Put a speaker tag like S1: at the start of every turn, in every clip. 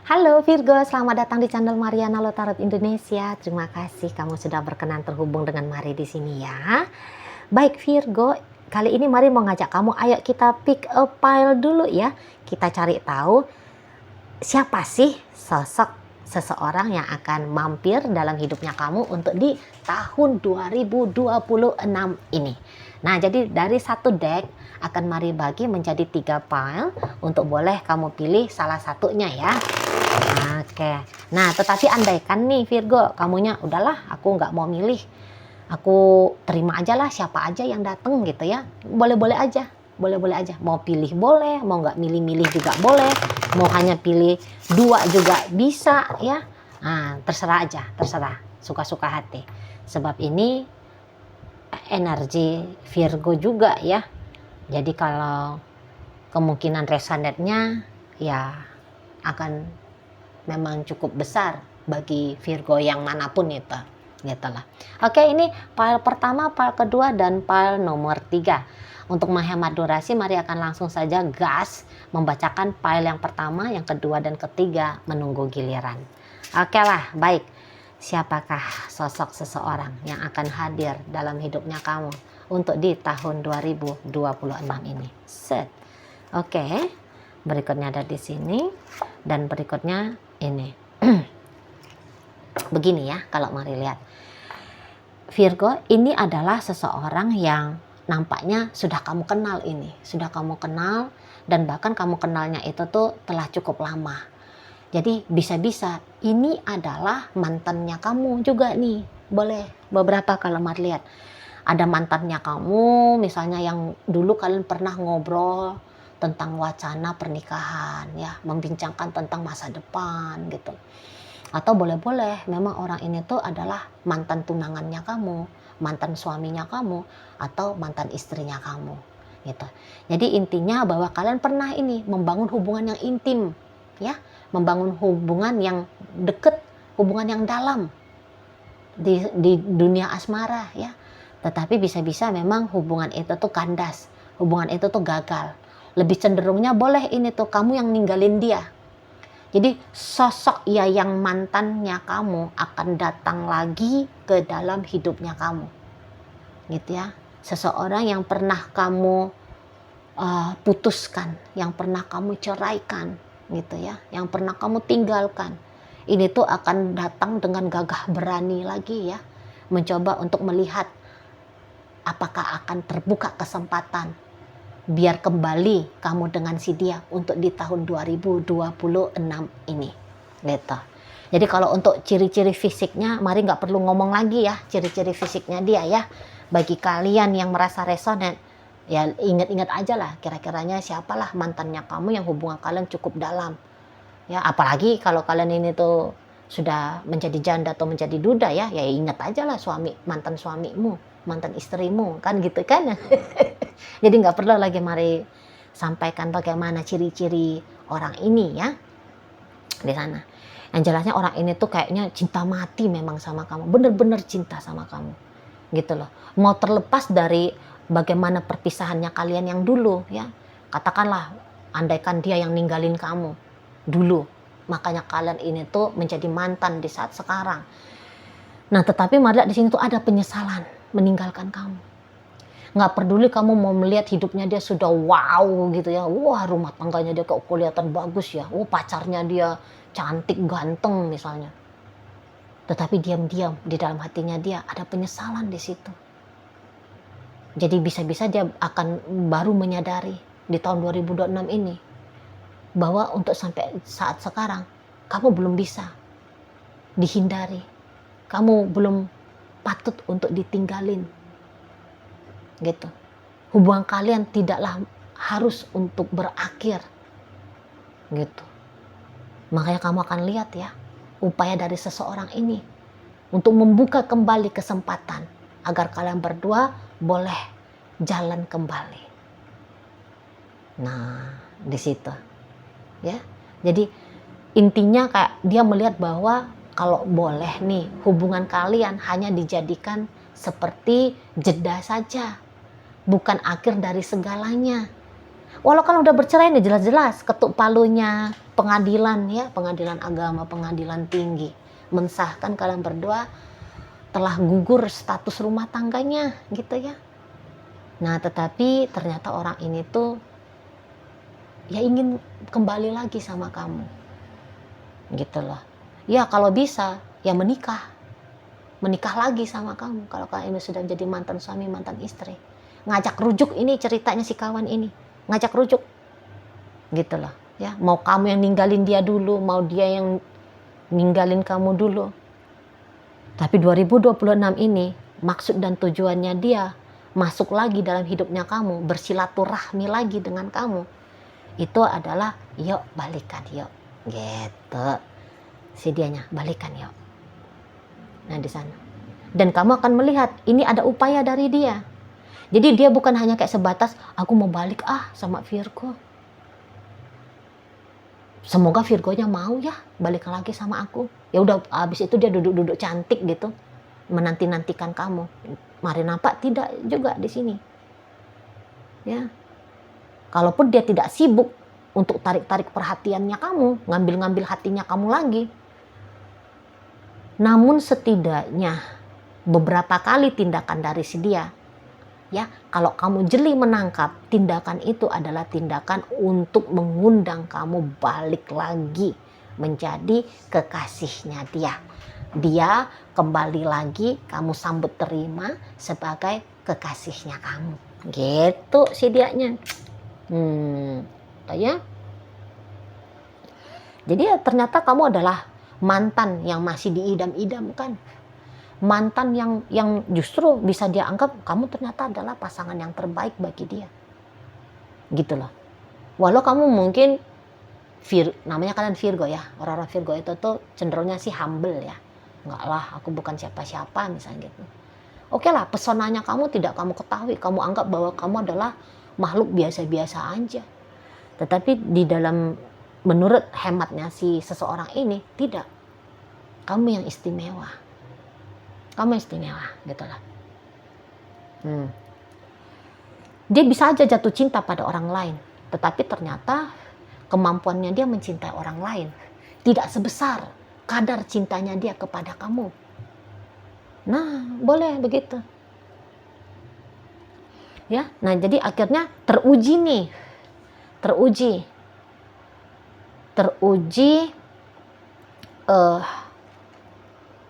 S1: Halo Virgo, selamat datang di channel Mariana Lotarot Indonesia. Terima kasih kamu sudah berkenan terhubung dengan Mari di sini ya. Baik Virgo, kali ini Mari mau ngajak kamu, ayo kita pick a pile dulu ya. Kita cari tahu siapa sih sosok seseorang yang akan mampir dalam hidupnya kamu untuk di tahun 2026 ini. Nah, jadi dari satu deck akan Mari bagi menjadi 3 pile untuk boleh kamu pilih salah satunya ya. Oke, nah tetapi andaikan nih Virgo, kamunya udahlah aku nggak mau milih, aku terima aja lah siapa aja yang dateng gitu ya, boleh-boleh aja, boleh-boleh aja, mau pilih boleh, mau nggak milih-milih juga boleh, mau hanya pilih 2 juga bisa ya, nah terserah aja, terserah, suka-suka hati, sebab ini energi Virgo juga ya, jadi kalau kemungkinan resonate-nya ya akan memang cukup besar bagi Virgo yang manapun itu gitu lah. Oke, ini pile pertama, pile kedua, dan pile nomor 3. Untuk menghemat durasi, mari akan langsung saja gas membacakan pile yang pertama, yang kedua, dan ketiga, menunggu giliran. Oke lah, baik. Siapakah sosok seseorang yang akan hadir dalam hidupnya kamu untuk di tahun 2026 ini? Set. Oke, berikutnya ada di sini, dan berikutnya ini. Begini ya, kalau mari lihat Virgo, ini adalah seseorang yang nampaknya sudah kamu kenal ini, sudah kamu kenal, dan bahkan kamu kenalnya itu tuh telah cukup lama. Jadi bisa-bisa ini adalah mantannya kamu juga nih. Boleh beberapa kalau mari lihat. Ada mantannya kamu, misalnya yang dulu kalian pernah ngobrol tentang wacana pernikahan ya, membincangkan tentang masa depan gitu. Atau boleh-boleh memang orang ini tuh adalah mantan tunangannya kamu, mantan suaminya kamu, atau mantan istrinya kamu gitu. Jadi intinya bahwa kalian pernah ini membangun hubungan yang intim ya, membangun hubungan yang deket, hubungan yang dalam di dunia asmara ya. Tetapi bisa-bisa memang hubungan itu tuh kandas, hubungan itu tuh gagal. Lebih cenderungnya boleh ini tuh kamu yang ninggalin dia. Jadi sosok ya yang mantannya kamu akan datang lagi ke dalam hidupnya kamu. Gitu ya. Seseorang yang pernah kamu putuskan, yang pernah kamu ceraikan gitu ya, yang pernah kamu tinggalkan. Ini tuh akan datang dengan gagah berani lagi ya, mencoba untuk melihat apakah akan terbuka kesempatan biar kembali kamu dengan si dia untuk di tahun 2026 ini gitu. Jadi kalau untuk ciri-ciri fisiknya mari nggak perlu ngomong lagi ya, ciri-ciri fisiknya dia ya. Bagi kalian yang merasa resonate ya, ingat-ingat aja lah kira-kiranya siapalah mantannya kamu yang hubungan kalian cukup dalam ya. Apalagi kalau kalian ini tuh sudah menjadi janda atau menjadi duda ya, ya ingat aja lah mantan suamimu, mantan istrimu kan gitu kan. Jadi nggak perlu lagi mari sampaikan bagaimana ciri-ciri orang ini ya di sana. Yang jelasnya orang ini tuh kayaknya cinta mati memang sama kamu, bener-bener cinta sama kamu gitu loh. Mau terlepas dari bagaimana perpisahannya kalian yang dulu ya, katakanlah andaikan dia yang ninggalin kamu dulu, makanya kalian ini tuh menjadi mantan di saat sekarang. Nah tetapi mari lihat di sini tuh ada penyesalan meninggalkan kamu. Nggak peduli kamu mau melihat hidupnya dia sudah wow gitu ya, wah rumah tangganya dia kok kelihatan bagus ya, pacarnya dia cantik ganteng misalnya, tetapi diam-diam di dalam hatinya dia ada penyesalan di situ. Jadi bisa-bisa dia akan baru menyadari di tahun 2026 ini bahwa untuk sampai saat sekarang kamu belum bisa dihindari, kamu belum patut untuk ditinggalin gitu. Hubungan kalian tidaklah harus untuk berakhir gitu. Makanya kamu akan lihat ya upaya dari seseorang ini untuk membuka kembali kesempatan agar kalian berdua boleh jalan kembali. Nah di situ ya, jadi intinya kayak dia melihat bahwa kalau boleh nih hubungan kalian hanya dijadikan seperti jeda saja, bukan akhir dari segalanya. Walau kan udah bercerai nih jelas-jelas ketuk palunya pengadilan ya, pengadilan agama, pengadilan tinggi mensahkan kalian berdua telah gugur status rumah tangganya gitu ya. Nah tetapi ternyata orang ini tuh ya ingin kembali lagi sama kamu gitu loh. Ya kalau bisa ya menikah lagi sama kamu kalau kalian ini sudah jadi mantan suami mantan istri. Ngajak rujuk, ini ceritanya si kawan ini ngajak rujuk gitu loh ya. Mau kamu yang ninggalin dia dulu, mau dia yang ninggalin kamu dulu. Tapi 2026 ini maksud dan tujuannya dia masuk lagi dalam hidupnya kamu, bersilaturahmi lagi dengan kamu. Itu adalah yuk balikan yuk. Gitu. Si dianya balikan yuk. Nah di sana. Dan kamu akan melihat ini ada upaya dari dia. Jadi dia bukan hanya kayak sebatas aku mau balik sama Virgo. Semoga Virgonya mau ya balik lagi sama aku. Ya udah habis itu dia duduk-duduk cantik gitu, menanti-nantikan kamu. Mari nampak tidak juga di sini. Ya. Kalaupun dia tidak sibuk untuk tarik-tarik perhatiannya kamu, ngambil-ngambil hatinya kamu lagi. Namun setidaknya beberapa kali tindakan dari si dia, ya, kalau kamu jeli menangkap, tindakan itu adalah tindakan untuk mengundang kamu balik lagi menjadi kekasihnya dia. Dia kembali lagi, kamu sambut terima sebagai kekasihnya kamu. Gitu si dianya. Ya. Jadi ya ternyata kamu adalah mantan yang masih diidam-idamkan. Mantan yang justru bisa dia anggap kamu ternyata adalah pasangan yang terbaik bagi dia. Gitu loh. Walau kamu mungkin namanya kalian Virgo ya. Orang-orang Virgo itu tuh cenderungnya sih humble ya. Enggak lah, aku bukan siapa-siapa misalnya gitu. Oke lah, pesonanya kamu tidak kamu ketahui. Kamu anggap bahwa kamu adalah makhluk biasa-biasa aja. Tetapi di dalam, menurut hematnya si seseorang ini, tidak. Kamu yang istimewa. Kamu istimewa gitu lah. Dia bisa aja jatuh cinta pada orang lain, tetapi ternyata kemampuannya dia mencintai orang lain tidak sebesar kadar cintanya dia kepada kamu. Nah, boleh begitu. Ya, nah jadi akhirnya teruji nih. Teruji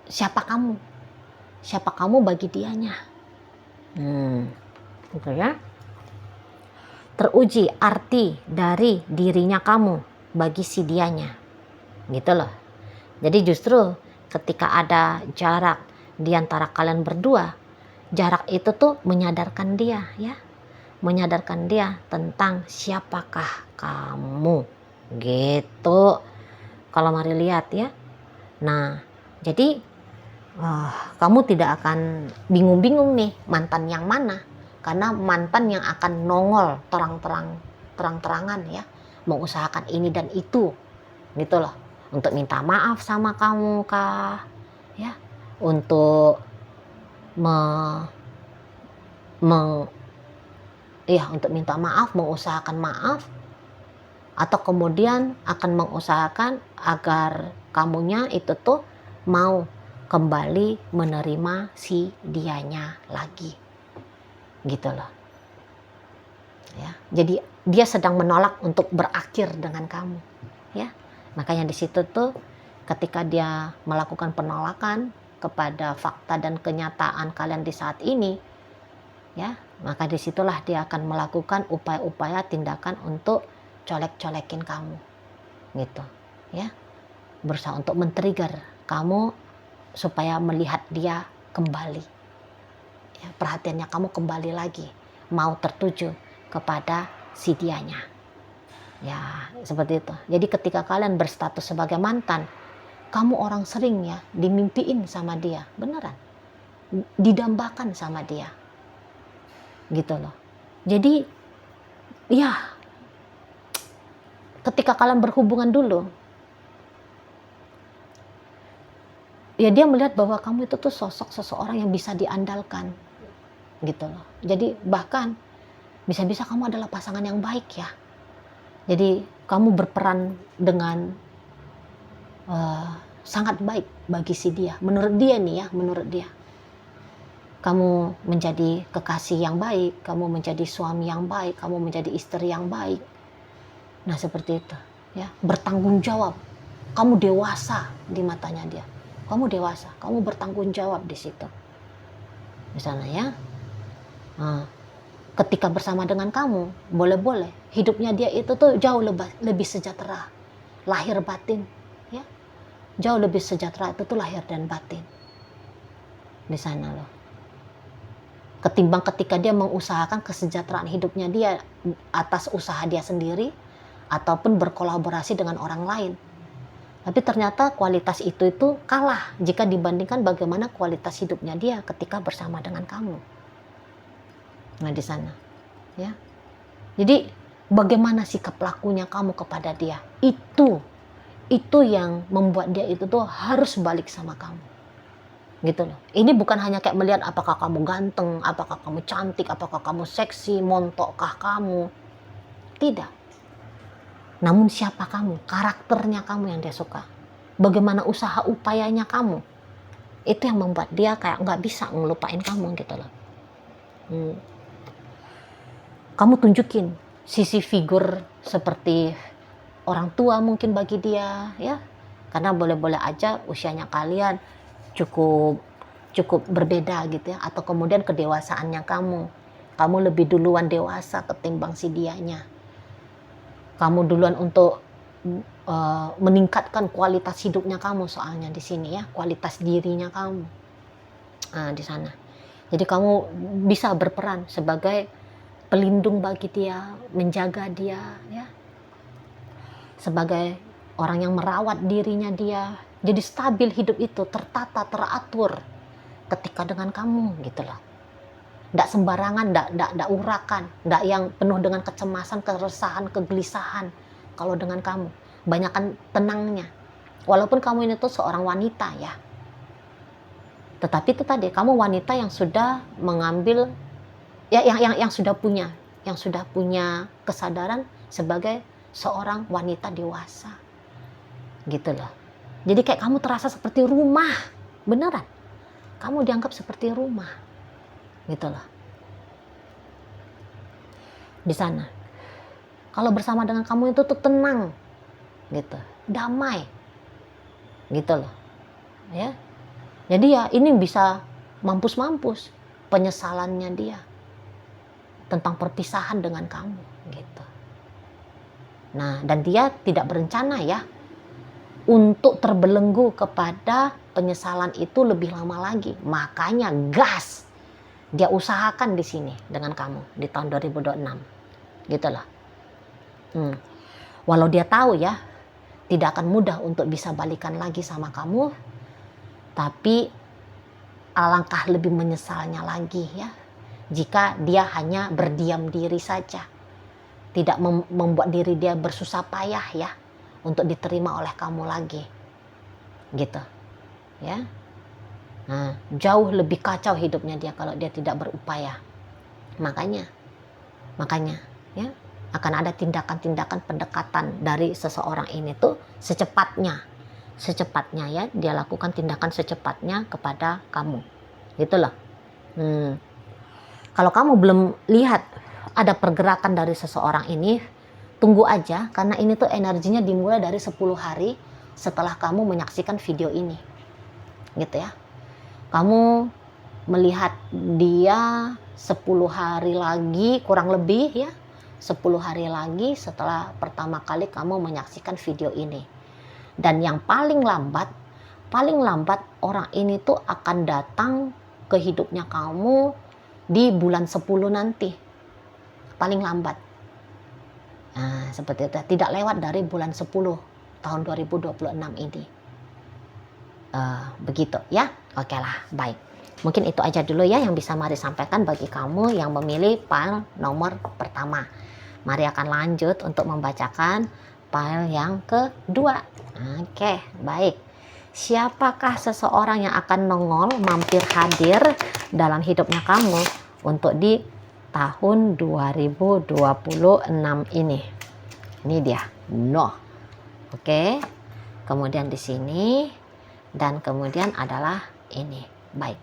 S1: siapa kamu? Siapa kamu bagi dianya? Gitu ya. Teruji arti dari dirinya kamu bagi si dianya. Gitu loh. Jadi justru ketika ada jarak di antara kalian berdua, jarak itu tuh menyadarkan dia ya. Menyadarkan dia tentang siapakah kamu. Gitu. Kalau mari lihat ya. Nah, jadi kamu tidak akan bingung-bingung nih mantan yang mana, karena mantan yang akan nongol terang-terangan ya, mengusahakan ini dan itu gitu loh, untuk minta maaf sama kamu kah ya, untuk untuk minta maaf, mengusahakan maaf, atau kemudian akan mengusahakan agar kamunya itu tuh mau kembali menerima si dianya lagi gitu loh ya. Jadi dia sedang menolak untuk berakhir dengan kamu ya. Makanya di situ tuh ketika dia melakukan penolakan kepada fakta dan kenyataan kalian di saat ini ya, maka disitulah dia akan melakukan upaya-upaya tindakan untuk colek-colekin kamu gitu ya, berusaha untuk men-trigger kamu supaya melihat dia kembali ya, perhatiannya kamu kembali lagi, mau tertuju kepada si dianya ya, seperti itu. Jadi ketika kalian berstatus sebagai mantan, kamu orang sering ya dimimpiin sama dia, beneran didambakan sama dia gitu loh. Jadi ya ketika kalian berhubungan dulu ya, dia melihat bahwa kamu itu tuh sosok seseorang yang bisa diandalkan gitu loh. Jadi bahkan bisa-bisa kamu adalah pasangan yang baik ya. Jadi kamu berperan dengan sangat baik bagi si dia. Menurut dia nih ya, menurut dia. Kamu menjadi kekasih yang baik, kamu menjadi suami yang baik, kamu menjadi istri yang baik. Nah seperti itu ya, bertanggung jawab. Kamu dewasa di matanya dia. Kamu dewasa, kamu bertanggung jawab di situ. Di sana ya. Nah, ketika bersama dengan kamu, boleh-boleh hidupnya dia itu tuh jauh lebih sejahtera, lahir batin, ya, jauh lebih sejahtera itu tuh lahir dan batin di sana loh. Ketimbang ketika dia mengusahakan kesejahteraan hidupnya dia atas usaha dia sendiri ataupun berkolaborasi dengan orang lain. Tapi ternyata kualitas itu kalah jika dibandingkan bagaimana kualitas hidupnya dia ketika bersama dengan kamu. Nah di sana, ya. Jadi bagaimana sikap lakunya kamu kepada dia? Itu yang membuat dia itu tuh harus balik sama kamu. Gitu loh. Ini bukan hanya kayak melihat apakah kamu ganteng, apakah kamu cantik, apakah kamu seksi, montokkah kamu. Tidak. Namun siapa kamu? Karakternya kamu yang dia suka. Bagaimana usaha upayanya kamu? Itu yang membuat dia kayak nggak bisa ngelupain kamu gitu loh. Kamu tunjukin sisi figur seperti orang tua mungkin bagi dia, ya. Karena boleh-boleh aja usianya kalian cukup berbeda gitu ya, atau kemudian kedewasaannya kamu lebih duluan dewasa ketimbang si dianya. Kamu duluan untuk meningkatkan kualitas hidupnya kamu, soalnya di sini ya, kualitas dirinya kamu. Di sana. Jadi kamu bisa berperan sebagai pelindung bagi dia, menjaga dia, ya. Sebagai orang yang merawat dirinya dia. Jadi stabil hidup itu, tertata, teratur ketika dengan kamu gitu loh. Nggak sembarangan, nggak urakan, nggak yang penuh dengan kecemasan, keresahan, kegelisahan. Kalau dengan kamu, banyakan tenangnya. Walaupun kamu ini tuh seorang wanita ya. Tetapi itu tadi, kamu wanita yang sudah mengambil ya, yang sudah punya kesadaran sebagai seorang wanita dewasa gitu loh. Jadi kayak kamu terasa seperti rumah, beneran kamu dianggap seperti rumah gitu loh di sana. Kalau bersama dengan kamu itu tuh tenang gitu, damai gitu loh ya. Jadi ya ini bisa mampus penyesalannya dia tentang perpisahan dengan kamu gitu. Nah, dan dia tidak berencana ya untuk terbelenggu kepada penyesalan itu lebih lama lagi. Makanya gas dia usahakan di sini dengan kamu di tahun 2026. Gitu loh. Walau dia tahu ya tidak akan mudah untuk bisa balikan lagi sama kamu, tapi alangkah lebih menyesalnya lagi ya jika dia hanya berdiam diri saja, tidak membuat diri dia bersusah payah ya untuk diterima oleh kamu lagi gitu ya. Nah, jauh lebih kacau hidupnya dia kalau dia tidak berupaya. Makanya ya akan ada tindakan-tindakan pendekatan dari seseorang ini tuh secepatnya ya, dia lakukan tindakan secepatnya kepada kamu gitu loh. Kalau kamu belum lihat ada pergerakan dari seseorang ini, tunggu aja, karena ini tuh energinya dimulai dari 10 hari setelah kamu menyaksikan video ini gitu ya. Kamu melihat dia 10 hari lagi kurang lebih ya, 10 hari lagi setelah pertama kali kamu menyaksikan video ini. Dan yang paling lambat orang ini tuh akan datang ke hidupnya kamu di bulan 10 nanti, paling lambat. Nah, seperti itu, tidak lewat dari bulan 10 tahun 2026 ini. Begitu ya. Oke lah, baik. Mungkin itu aja dulu ya yang bisa Mari sampaikan bagi kamu yang memilih file nomor pertama. Mari akan lanjut untuk membacakan file yang kedua. Oke, baik. Siapakah seseorang yang akan nongol, mampir hadir dalam hidupnya kamu untuk di tahun 2026 ini? Ini dia. No. Oke. Kemudian di sini dan kemudian adalah ini. Baik.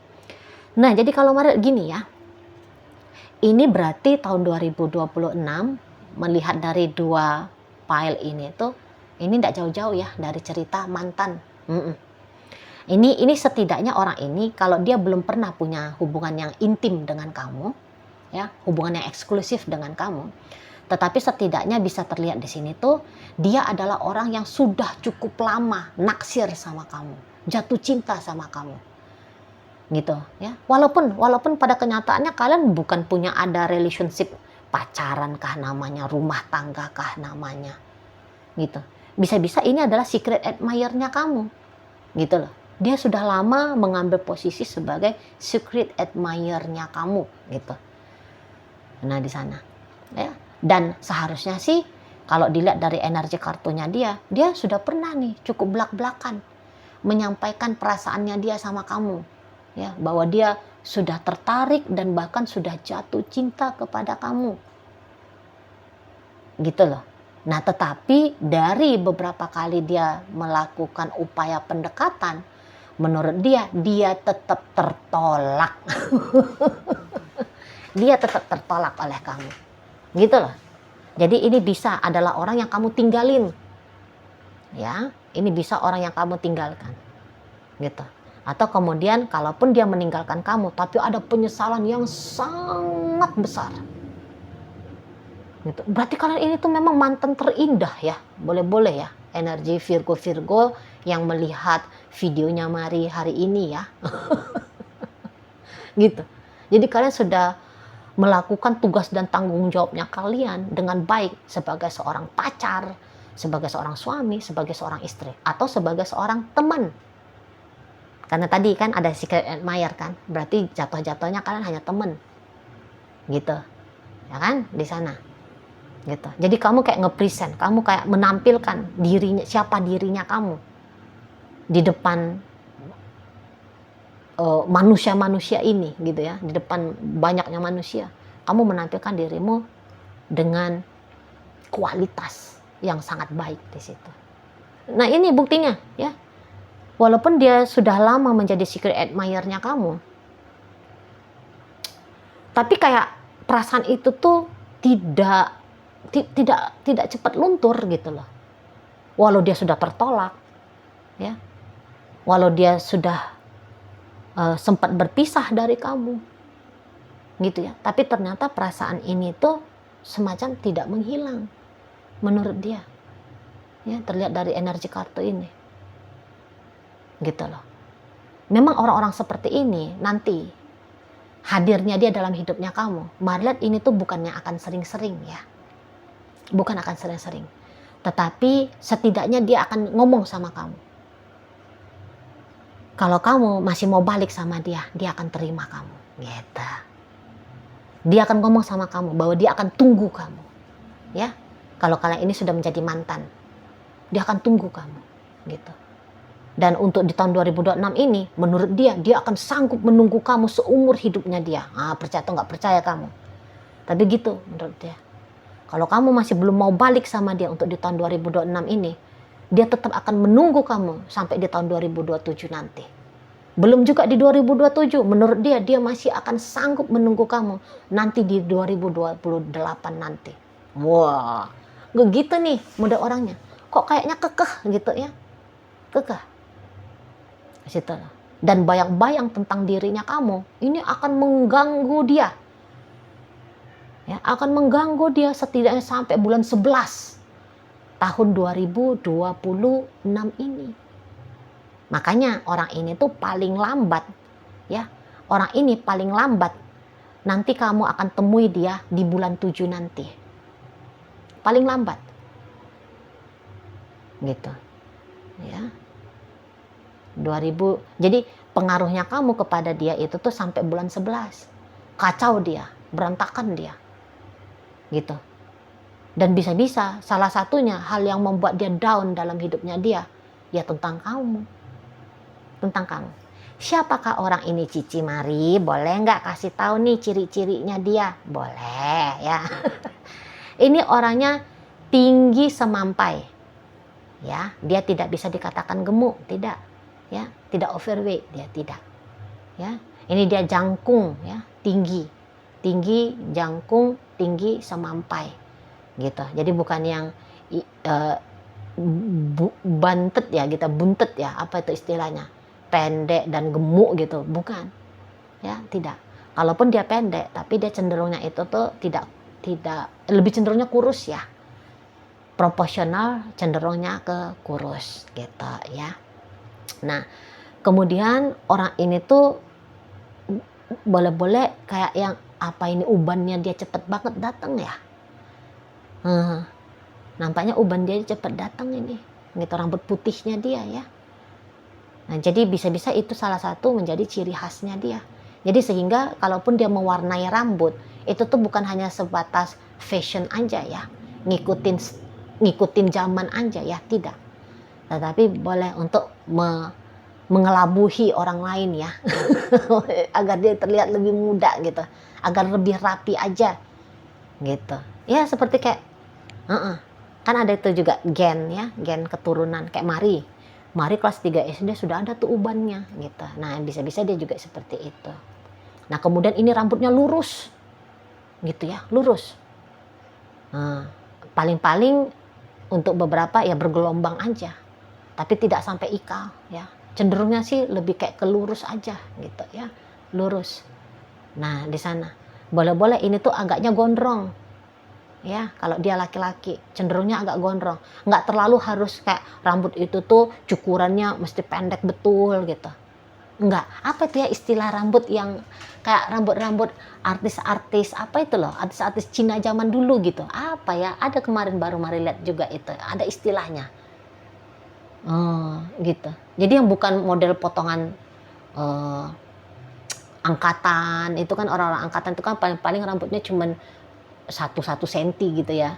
S1: Nah, jadi kalau gini ya. Ini berarti tahun 2026 melihat dari dua file ini tuh, ini tidak jauh-jauh ya dari cerita mantan. Ini setidaknya orang ini kalau dia belum pernah punya hubungan yang intim dengan kamu, ya, hubungan yang eksklusif dengan kamu, tetapi setidaknya bisa terlihat di sini tuh dia adalah orang yang sudah cukup lama naksir sama kamu, jatuh cinta sama kamu, gitu ya. Walaupun pada kenyataannya kalian bukan punya ada relationship pacaran kah namanya, rumah tangga kah namanya, gitu. Bisa-bisa ini adalah secret admirer-nya kamu, gitu loh. Dia sudah lama mengambil posisi sebagai secret admirer-nya kamu, gitu. Nah di sana, ya. Dan seharusnya sih kalau dilihat dari energi kartunya dia sudah pernah nih cukup belak-belakan menyampaikan perasaannya dia sama kamu, ya, bahwa dia sudah tertarik dan bahkan sudah jatuh cinta kepada kamu, gitu loh. Nah tetapi dari beberapa kali dia melakukan upaya pendekatan, menurut dia tetap tertolak. Dia tetap tertolak oleh kamu, gitu loh. Jadi ini bisa adalah orang yang kamu tinggalin, ya. Ini bisa orang yang kamu tinggalkan, gitu. Atau kemudian kalaupun dia meninggalkan kamu, tapi ada penyesalan yang sangat besar, gitu. Berarti kalian ini tuh memang mantan terindah ya, boleh-boleh ya. Energi Virgo yang melihat videonya Mari hari ini ya, gitu. Jadi kalian sudah melakukan tugas dan tanggung jawabnya kalian dengan baik sebagai seorang pacar, sebagai seorang suami, sebagai seorang istri, atau sebagai seorang teman. Karena tadi kan ada secret admirer kan, berarti jatuh-jatuhnya kalian hanya teman, gitu, ya kan di sana, gitu. Jadi kamu kayak nge-present, kamu kayak menampilkan dirinya, siapa dirinya kamu di depan manusia-manusia ini, gitu ya, di depan banyaknya manusia. Kamu menampilkan dirimu dengan kualitas yang sangat baik di situ. Nah ini buktinya ya, walaupun dia sudah lama menjadi secret admirer-nya kamu, tapi kayak perasaan itu tuh tidak cepat luntur gitu loh. Walau dia sudah tertolak, ya, walau dia sudah sempat berpisah dari kamu, gitu ya. Tapi ternyata perasaan ini tuh semacam tidak menghilang menurut dia, ya, terlihat dari energi kartu ini, gitu loh. Memang orang-orang seperti ini nanti hadirnya dia dalam hidupnya kamu, Marlet ini tuh bukannya akan sering-sering ya, bukan akan sering-sering, tetapi setidaknya dia akan ngomong sama kamu. Kalau kamu masih mau balik sama dia akan terima kamu, gitu. Dia akan ngomong sama kamu bahwa dia akan tunggu kamu, ya. Kalau kalian ini sudah menjadi mantan, dia akan tunggu kamu, gitu. Dan untuk di tahun 2026 ini, menurut dia akan sanggup menunggu kamu seumur hidupnya dia. Percaya atau nggak percaya kamu, tapi gitu menurut dia. Kalau kamu masih belum mau balik sama dia untuk di tahun 2026 ini, dia tetap akan menunggu kamu sampai di tahun 2027 nanti. Belum juga di 2027, menurut dia masih akan sanggup menunggu kamu nanti di 2028 nanti. Wah, gitu nih muda orangnya. Kok kayaknya kekeh gitu ya, kekeh. Situ. Dan bayang-bayang tentang dirinya kamu, ini akan mengganggu dia. Ya, akan mengganggu dia setidaknya sampai bulan 11 tahun 2026 ini. Makanya orang ini tuh paling lambat, ya. Orang ini paling lambat nanti kamu akan temui dia di bulan 7 nanti. Paling lambat. Gitu. Ya. 2000. Jadi pengaruhnya kamu kepada dia itu tuh sampai bulan 11. Kacau dia, berantakan dia. Gitu. Dan bisa-bisa salah satunya hal yang membuat dia down dalam hidupnya dia, ya tentang kamu. Tentang kamu. Siapakah orang ini, Cici Mari? Boleh nggak kasih tahu nih ciri-cirinya dia? Boleh ya. Ini orangnya tinggi semampai, ya. Dia tidak bisa dikatakan gemuk, tidak, ya. Tidak overweight, dia tidak, ya. Ini dia jangkung, ya, tinggi, jangkung, tinggi semampai, gitu. Jadi bukan yang bantet ya, kita buntet ya, apa itu istilahnya, pendek dan gemuk gitu, bukan, ya, tidak. Kalaupun dia pendek, tapi dia cenderungnya itu tuh tidak lebih cenderungnya kurus ya, proporsional cenderungnya ke kurus gitu ya. Nah, kemudian orang ini tuh boleh-boleh kayak yang apa ini, ubannya dia cepet banget datang ya. Nampaknya uban dia cepet datang ini, gitu, rambut putihnya dia ya. Nah, jadi bisa-bisa itu salah satu menjadi ciri khasnya dia. Jadi sehingga kalaupun dia mewarnai rambut, itu tuh bukan hanya sebatas fashion aja ya, ngikutin zaman aja ya, tidak. Tetapi boleh untuk mengelabuhi orang lain ya, agar dia terlihat lebih muda gitu, agar lebih rapi aja gitu. Ya seperti kayak, kan ada itu juga gen ya, gen keturunan kayak Mari kelas 3 SD sudah ada tuh ubannya gitu. Nah, bisa-bisa dia juga seperti itu. Nah, kemudian ini rambutnya lurus gitu ya, lurus. Nah, paling-paling untuk beberapa ya bergelombang aja, tapi tidak sampai ikal ya. Cenderungnya sih lebih kayak ke lurus aja gitu ya, lurus. Nah, di sana boleh-boleh ini tuh agaknya gondrong ya, kalau dia laki-laki cenderungnya agak gondrong, nggak terlalu harus kayak rambut itu tuh cukurannya mesti pendek betul gitu, nggak. Apa itu ya istilah rambut yang kayak rambut artis-artis apa itu loh, artis-artis Cina zaman dulu gitu, apa ya, ada kemarin baru Mari lihat juga itu ada istilahnya. Gitu, jadi yang bukan model potongan angkatan, itu kan orang-orang angkatan itu kan paling rambutnya cuman 1 senti gitu ya.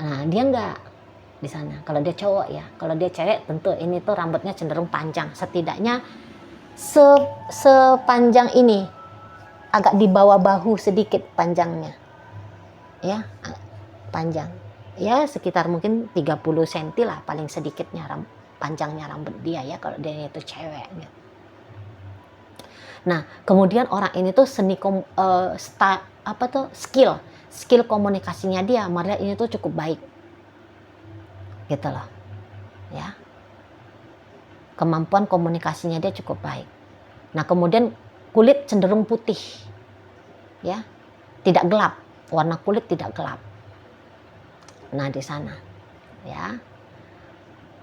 S1: Nah, dia enggak di sana. Kalau dia cowok ya, kalau dia cewek tentu ini tuh rambutnya cenderung panjang, setidaknya sepanjang ini, agak di bawah bahu sedikit panjangnya. Ya, panjang. Ya, sekitar mungkin 30 senti lah paling sedikitnya panjangnya rambut dia ya kalau dia itu cewek gitu. Nah, kemudian orang ini tuh skill komunikasinya dia, Maria ini tuh cukup baik, gitu loh, ya. Kemampuan komunikasinya dia cukup baik. Nah, kemudian kulit cenderung putih, ya, tidak gelap, warna kulit tidak gelap. Nah, di sana, ya.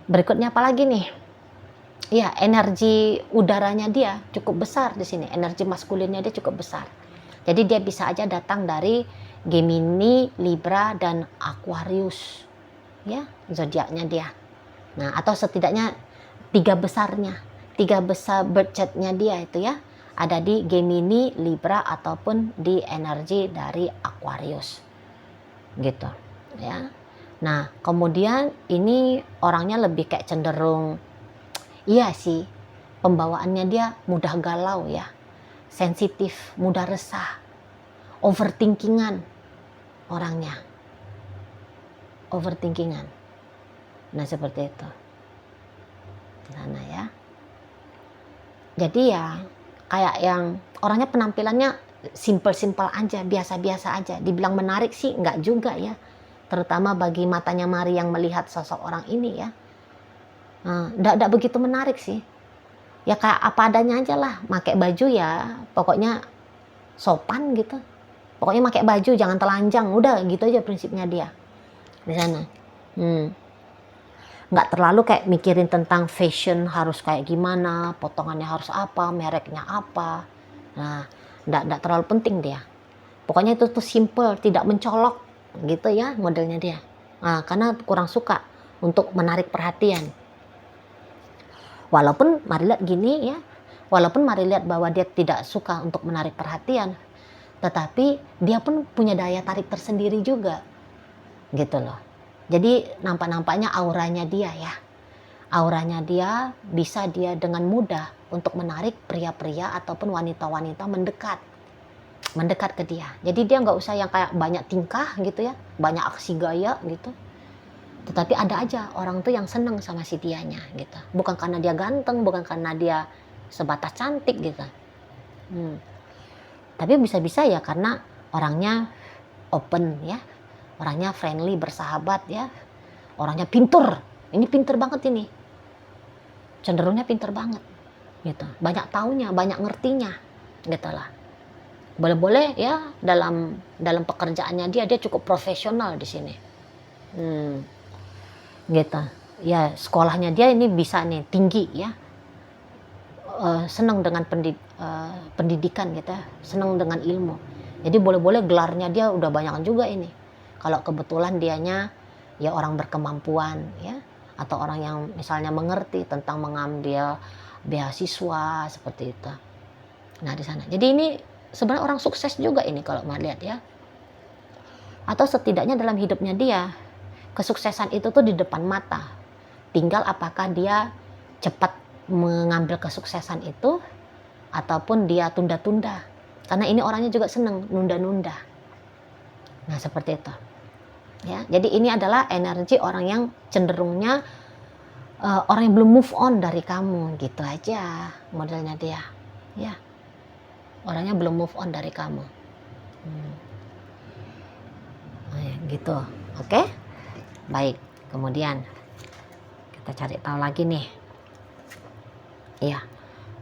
S1: Berikutnya apa lagi nih? Ya, energi udaranya dia cukup besar di sini, energi maskulinnya dia cukup besar. Jadi dia bisa aja datang dari Gemini, Libra, dan Aquarius, ya, zodiaknya dia. Nah, atau setidaknya 3 besar birth chart-nya dia itu ya, ada di Gemini, Libra, ataupun di energi dari Aquarius, gitu, ya. Nah, kemudian ini orangnya lebih kayak cenderung, iya sih, pembawaannya dia mudah galau ya, sensitif, mudah resah, overthinkingan orangnya, overthinkingan. Nah, seperti itu. Nah ya. Jadi ya kayak yang orangnya penampilannya simple aja, biasa-biasa aja. Dibilang menarik sih enggak juga ya. Terutama bagi matanya Mari yang melihat sosok orang ini ya. Enggak begitu menarik sih. Ya kayak apa adanya aja lah. Pakai baju ya pokoknya sopan gitu. Pokoknya pakai baju jangan telanjang, udah gitu aja prinsipnya dia di sana. Nggak terlalu kayak mikirin tentang fashion harus kayak gimana, potongannya harus apa, mereknya apa. Nah, nggak terlalu penting dia. Pokoknya itu tuh simple, tidak mencolok gitu ya modelnya dia. Nah, karena kurang suka untuk menarik perhatian. Walaupun Mari lihat gini ya, walaupun Mari lihat bahwa dia tidak suka untuk menarik perhatian, tetapi dia pun punya daya tarik tersendiri juga, gitu loh. Jadi nampaknya auranya dia ya, auranya dia bisa dia dengan mudah untuk menarik pria-pria ataupun wanita-wanita mendekat ke dia. Jadi dia nggak usah yang kayak banyak tingkah gitu ya, banyak aksi gaya gitu. Tetapi ada aja orang tuh yang seneng sama si dianya gitu. Bukan karena dia ganteng, bukan karena dia sebatas cantik gitu. Tapi bisa-bisa ya karena orangnya open ya, orangnya friendly, bersahabat ya, orangnya pinter. Ini pinter banget ini, cenderungnya pinter banget gitu. Banyak taunya, banyak ngertinya gitu lah. Boleh-boleh ya dalam pekerjaannya dia cukup profesional di sini. Gitu. Ya sekolahnya dia ini bisa nih tinggi ya. Senang dengan pendidikan gitu ya, senang dengan ilmu. Jadi boleh-boleh gelarnya dia udah banyak juga ini. Kalau kebetulan dianya ya orang berkemampuan ya, atau orang yang misalnya mengerti tentang mengambil beasiswa seperti itu. Nah di sana. Jadi ini sebenarnya orang sukses juga ini kalau mau lihat ya. Atau setidaknya dalam hidupnya dia kesuksesan itu tuh di depan mata. Tinggal apakah dia cepat mengambil kesuksesan itu ataupun dia tunda-tunda. Karena ini orangnya juga senang nunda-nunda. Nah seperti itu. Ya, jadi ini adalah energi orang yang cenderungnya orang yang belum move on dari kamu, gitu aja modelnya dia. Ya, orangnya belum move on dari kamu. Nah, ya, gitu, oke? Baik, kemudian kita cari tahu lagi nih. Iya,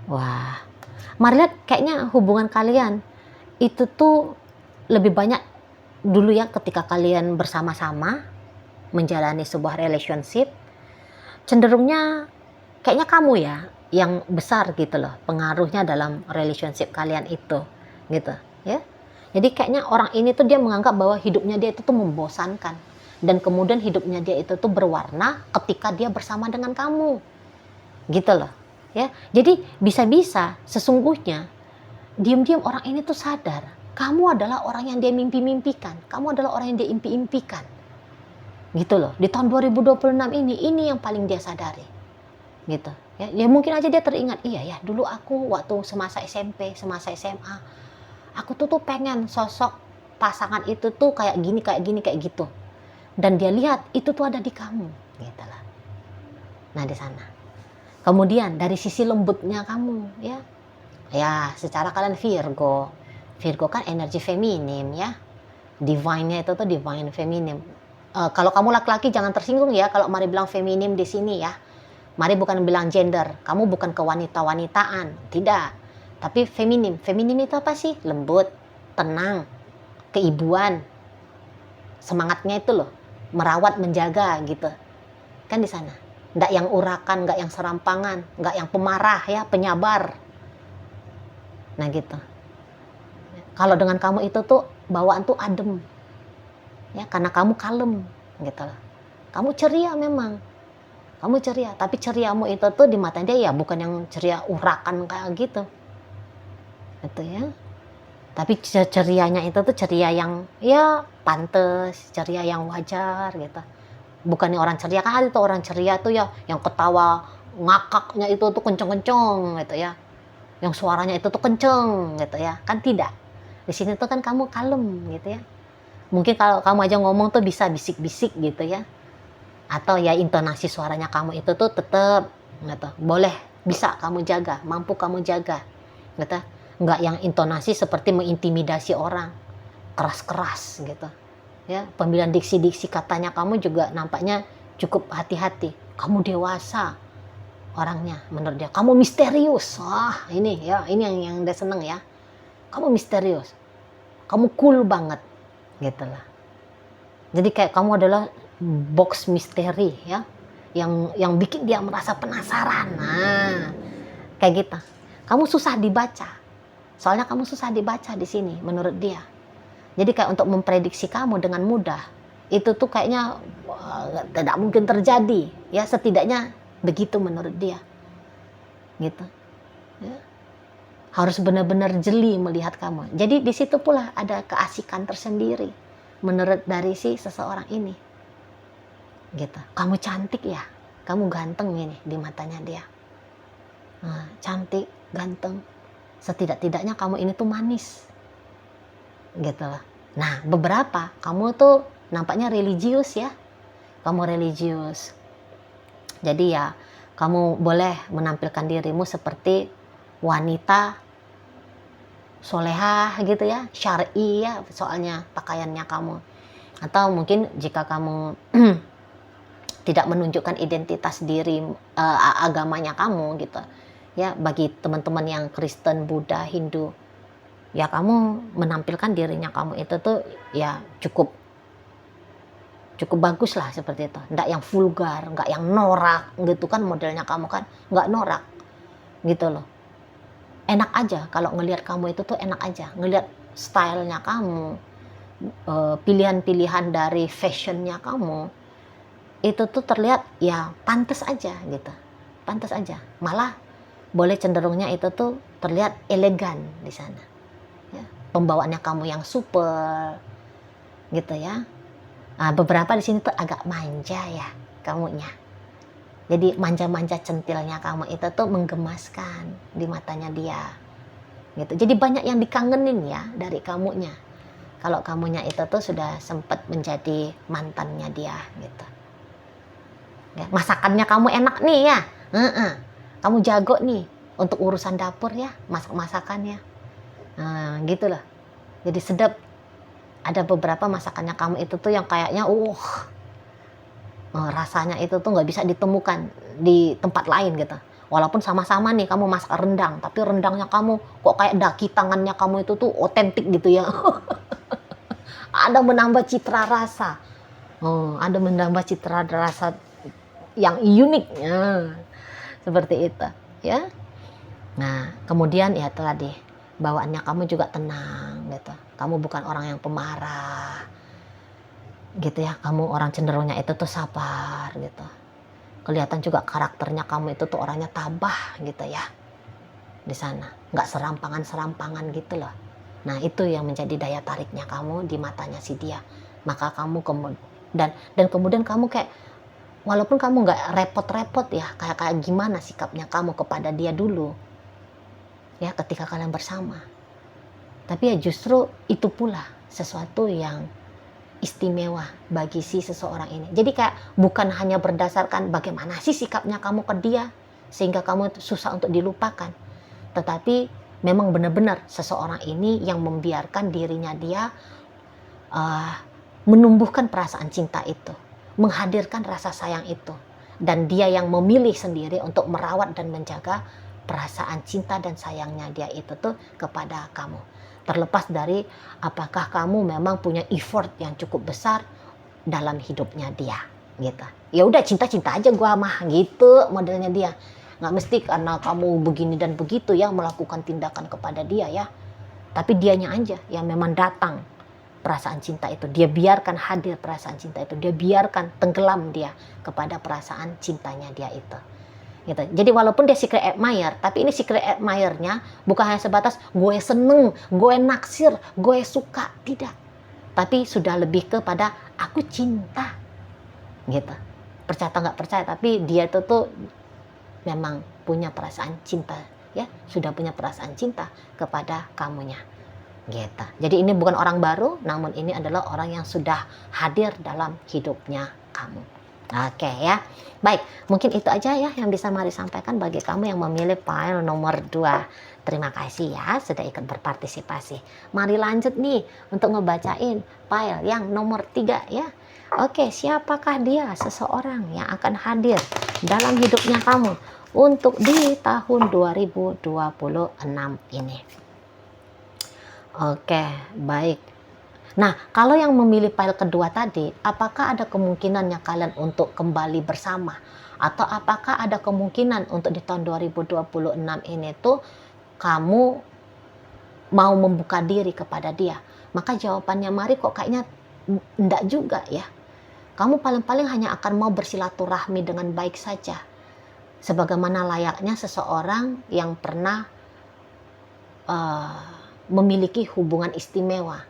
S1: wah, mari lihat kayaknya hubungan kalian itu tuh lebih banyak dulu ya ketika kalian bersama-sama menjalani sebuah relationship, cenderungnya kayaknya kamu ya yang besar gitu loh pengaruhnya dalam relationship kalian itu gitu ya. Jadi kayaknya orang ini tuh dia menganggap bahwa hidupnya dia itu tuh membosankan, dan kemudian hidupnya dia itu tuh berwarna ketika dia bersama dengan kamu gitu loh ya. Jadi bisa-bisa sesungguhnya diam-diam orang ini tuh sadar kamu adalah orang yang dia mimpi-mimpikan, kamu adalah orang yang dia impi-impikan gitu loh. Di tahun 2026 ini yang paling dia sadari gitu ya. Ya mungkin aja dia teringat, iya ya dulu aku waktu semasa SMP, semasa SMA, aku tuh pengen sosok pasangan itu tuh kayak gini kayak gitu, dan dia lihat itu tuh ada di kamu gitu lah. Nah di sana kemudian dari sisi lembutnya kamu ya secara kalian Virgo kan energi feminim ya, divine-nya itu tuh divine feminim. Kalau kamu laki-laki jangan tersinggung ya kalau Mari bilang feminim di sini ya. Mari bukan bilang gender, kamu bukan kewanita-wanitaan, tidak. Tapi feminim. Feminim itu apa sih? Lembut, tenang, keibuan, semangatnya itu loh, merawat, menjaga gitu. Kan di sana. Nggak yang urakan, nggak yang serampangan, nggak yang pemarah ya, penyabar. Nah gitu. Kalau dengan kamu itu tuh bawaan tuh adem. Ya, karena kamu kalem gitu loh. Kamu ceria memang. Kamu ceria, tapi ceriamu itu tuh di mata dia ya bukan yang ceria urakan kayak gitu. Gitu ya. Tapi cerianya itu tuh ceria yang ya pantes, ceria yang wajar gitu. Bukannya orang ceria, kan ada tuh orang ceria tuh ya yang ketawa ngakaknya itu tuh kenceng-kenceng gitu ya. Yang suaranya itu tuh kenceng gitu ya. Kan tidak. Di sini tuh kan kamu kalem gitu ya. Mungkin kalau kamu aja ngomong tuh bisa bisik-bisik gitu ya. Atau ya intonasi suaranya kamu itu tuh tetap gitu. Boleh, bisa kamu jaga, mampu kamu jaga. Gitu. Enggak yang intonasi seperti mengintimidasi orang. Keras-keras gitu. Ya, pemilihan diksi-diksi katanya kamu juga nampaknya cukup hati-hati. Kamu dewasa orangnya menurut dia. Kamu misterius. Wah, ini ya, ini yang dia seneng ya. Kamu misterius. Kamu cool banget. Gitu lah. Jadi kayak kamu adalah box misteri ya, yang bikin dia merasa penasaran. Nah, kayak gitu. Kamu susah dibaca. Soalnya kamu susah dibaca di sini menurut dia. Jadi kayak untuk memprediksi kamu dengan mudah, itu tuh kayaknya tidak mungkin terjadi. Ya, setidaknya begitu menurut dia. Gitu. Ya. Harus benar-benar jeli melihat kamu. Jadi di situ pula ada keasikan tersendiri menurut dari si seseorang ini. Gitu. Kamu cantik ya, kamu ganteng ini di matanya dia. Nah, cantik, ganteng. Setidak-tidaknya kamu ini tuh manis. Gitu loh. Nah, beberapa kamu tuh nampaknya religius ya. kamu religius. Jadi ya kamu boleh menampilkan dirimu seperti wanita solehah gitu ya, syar'i ya soalnya pakaiannya kamu. Atau mungkin jika kamu tidak menunjukkan identitas diri agamanya kamu gitu ya, bagi teman-teman yang Kristen, Buddha, Hindu, ya kamu menampilkan dirinya kamu itu tuh ya cukup bagus lah seperti itu, nggak yang vulgar, nggak yang norak gitu kan, modelnya kamu kan nggak norak gitu loh. Enak aja kalau ngelihat kamu itu tuh, enak aja ngelihat stylenya kamu, pilihan-pilihan dari fashionnya kamu itu tuh terlihat ya pantas aja gitu, pantas aja, malah boleh cenderungnya itu tuh terlihat elegan di sana ya. Pembawaannya kamu yang super gitu ya. Beberapa di sini tuh agak manja ya kamunya, jadi manja-manja centilnya kamu itu tuh menggemaskan di matanya dia gitu. Jadi banyak yang dikangenin ya dari kamunya, kalau kamunya itu tuh sudah sempat menjadi mantannya dia gitu ya. Masakannya kamu enak nih ya, kamu jago nih untuk urusan dapur ya, masakannya gitu loh, jadi sedap. Ada beberapa masakannya kamu itu tuh yang kayaknya rasanya itu tuh nggak bisa ditemukan di tempat lain gitu. Walaupun sama-sama nih kamu masak rendang, tapi rendangnya kamu kok kayak daki tangannya kamu itu tuh otentik gitu ya. Ada menambah citra rasa, ada menambah citra rasa yang unik seperti itu ya. Nah kemudian ya tadi bawaannya kamu juga tenang gitu, kamu bukan orang yang pemarah gitu ya, kamu orang cenderungnya itu tuh sabar gitu. Kelihatan juga karakternya kamu itu tuh orangnya tabah gitu ya di sana, nggak serampangan gitu loh. Nah itu yang menjadi daya tariknya kamu di matanya si dia. Maka kamu dan kemudian kamu kayak, walaupun kamu nggak repot-repot ya, kayak gimana sikapnya kamu kepada dia dulu ya ketika kalian bersama, tapi ya justru itu pula sesuatu yang istimewa bagi si seseorang ini. Jadi kayak bukan hanya berdasarkan bagaimana sih sikapnya kamu ke dia sehingga kamu susah untuk dilupakan, tetapi memang benar-benar seseorang ini yang membiarkan dirinya dia menumbuhkan perasaan cinta itu, menghadirkan rasa sayang itu, dan dia yang memilih sendiri untuk merawat dan menjaga perasaan cinta dan sayangnya dia itu tuh kepada kamu. Terlepas dari apakah kamu memang punya effort yang cukup besar dalam hidupnya dia gitu. Ya udah cinta-cinta aja gua mah gitu modelnya dia. Nggak mesti karena kamu begini dan begitu ya melakukan tindakan kepada dia ya. Tapi dianya aja yang memang datang perasaan cinta itu, dia biarkan hadir perasaan cinta itu, dia biarkan tenggelam dia kepada perasaan cintanya dia itu gitu. Jadi walaupun dia secret admirer, tapi ini secret admirer-nya bukan hanya sebatas gue seneng, gue naksir, gue suka, tidak, tapi sudah lebih kepada aku cinta gitu. Percaya atau nggak percaya, tapi dia itu tuh memang punya perasaan cinta ya, sudah punya perasaan cinta kepada kamunya gitu. Jadi ini bukan orang baru, namun ini adalah orang yang sudah hadir dalam hidupnya kamu. Oke ya, baik, mungkin itu aja ya yang bisa Mari sampaikan bagi kamu yang memilih file nomor 2. Terima kasih ya sudah ikut berpartisipasi. Mari lanjut nih untuk ngebacain file yang nomor 3 ya. Oke, siapakah dia seseorang yang akan hadir dalam hidupnya kamu untuk di tahun 2026 ini? Oke, baik. Nah, kalau yang memilih file kedua tadi, apakah ada kemungkinannya kalian untuk kembali bersama? Atau apakah ada kemungkinan untuk di tahun 2026 ini tuh kamu mau membuka diri kepada dia? Maka jawabannya Mari kok kayaknya enggak juga ya. Kamu paling-paling hanya akan mau bersilaturahmi dengan baik saja. Sebagaimana layaknya seseorang yang pernah memiliki hubungan istimewa.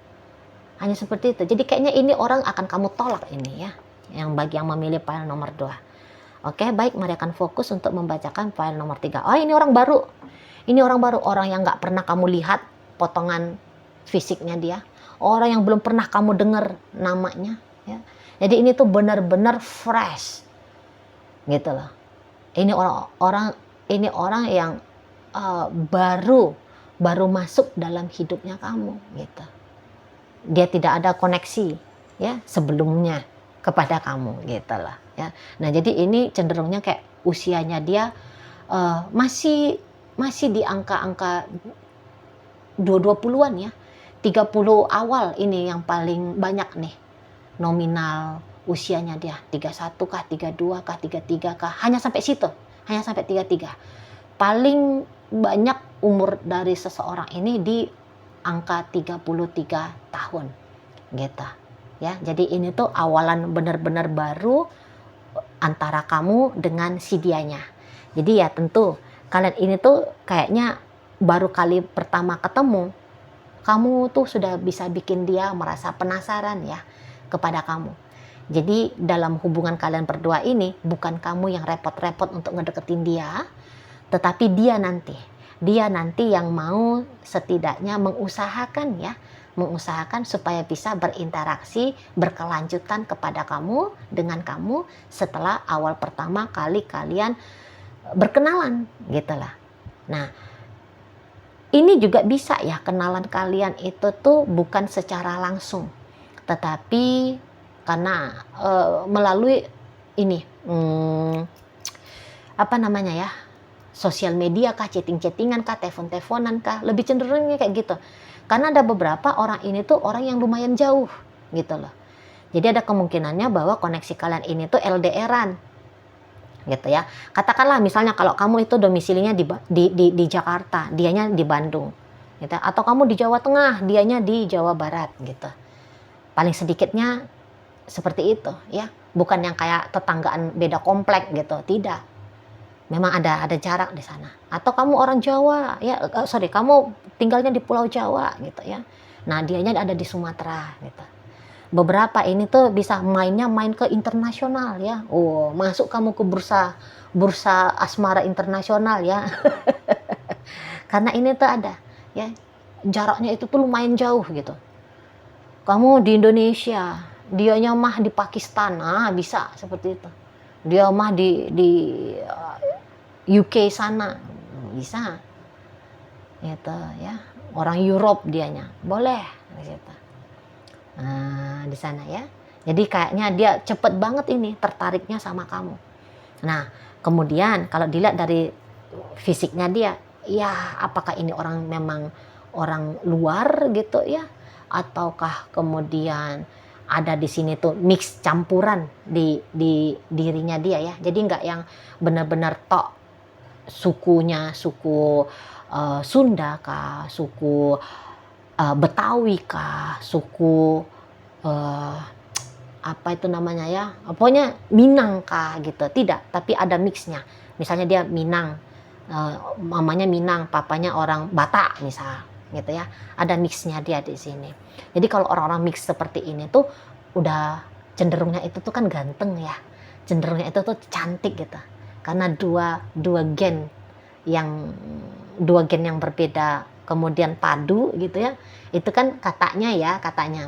S1: Hanya seperti itu. Jadi kayaknya ini orang akan kamu tolak ini ya. Yang bagi yang memilih file nomor 2. Oke, baik, Mari akan fokus untuk membacakan file nomor 3. Oh, ini orang baru. Ini orang baru, orang yang nggak pernah kamu lihat potongan fisiknya dia. Orang yang belum pernah kamu dengar namanya ya. Jadi ini tuh benar-benar fresh gitu loh. Ini orang yang baru masuk dalam hidupnya kamu gitu. Dia tidak ada koneksi ya sebelumnya kepada kamu gitu loh ya. Nah, jadi ini cenderungnya kayak usianya dia masih di angka-angka 20-an ya. 30 awal ini yang paling banyak nih nominal usianya dia. 31 kah, 32 kah, 33 kah, hanya sampai situ, hanya sampai 33. Paling banyak umur dari seseorang ini di angka 33 tahun gitu ya. Jadi ini tuh awalan benar-benar baru antara kamu dengan si dianya. Jadi ya tentu kalian ini tuh kayaknya baru kali pertama ketemu, kamu tuh sudah bisa bikin dia merasa penasaran ya kepada kamu. Jadi dalam hubungan kalian berdua ini bukan kamu yang repot-repot untuk ngedeketin dia, tetapi dia nanti yang mau setidaknya mengusahakan supaya bisa berinteraksi berkelanjutan kepada kamu dengan kamu setelah awal pertama kali kalian berkenalan gitulah. Nah, ini juga bisa ya, kenalan kalian itu tuh bukan secara langsung, tetapi karena melalui ini apa namanya ya, sosial media kah, chattingan kah, telepon-teleponan kah, lebih cenderungnya kayak gitu. Karena ada beberapa orang ini tuh orang yang lumayan jauh gitu loh. Jadi ada kemungkinannya bahwa koneksi kalian ini tuh LDR-an gitu ya. Katakanlah misalnya kalau kamu itu domisilinya di Jakarta, dianya di Bandung gitu. Atau kamu di Jawa Tengah, dianya di Jawa Barat gitu. Paling sedikitnya seperti itu ya. Bukan yang kayak tetanggaan beda komplek gitu, tidak. Memang ada jarak di sana. Atau kamu orang Jawa ya, kamu tinggalnya di Pulau Jawa gitu ya. Nah, dianya ada di Sumatera gitu. Beberapa ini tuh bisa main ke internasional ya. Oh, masuk kamu ke bursa asmara internasional ya. Karena ini tuh ada ya, jaraknya itu tuh lumayan jauh gitu. Kamu di Indonesia, dianya mah di Pakistan, bisa seperti itu. Dia mah di UK sana, bisa gitu ya. Orang Europe dianya, boleh gitu. Nah, di sana ya. Jadi kayaknya dia cepet banget ini tertariknya sama kamu. Nah, kemudian kalau dilihat dari fisiknya dia, ya apakah ini orang memang orang luar gitu ya, ataukah kemudian ada di sini tuh mix campuran di dirinya dia ya. Jadi nggak yang benar-benar tok sukunya, suku Sunda kah, suku Betawi kah, suku apa itu namanya ya, pokoknya Minang kah gitu, tidak, tapi ada mixnya. Misalnya dia Minang, mamanya Minang, papanya orang Batak misal gitu ya, ada mixnya dia di sini. Jadi kalau orang-orang mix seperti ini tuh udah cenderungnya itu tuh kan ganteng ya, cenderungnya itu tuh cantik gitu, karena dua gen yang berbeda kemudian padu gitu ya. Itu kan katanya,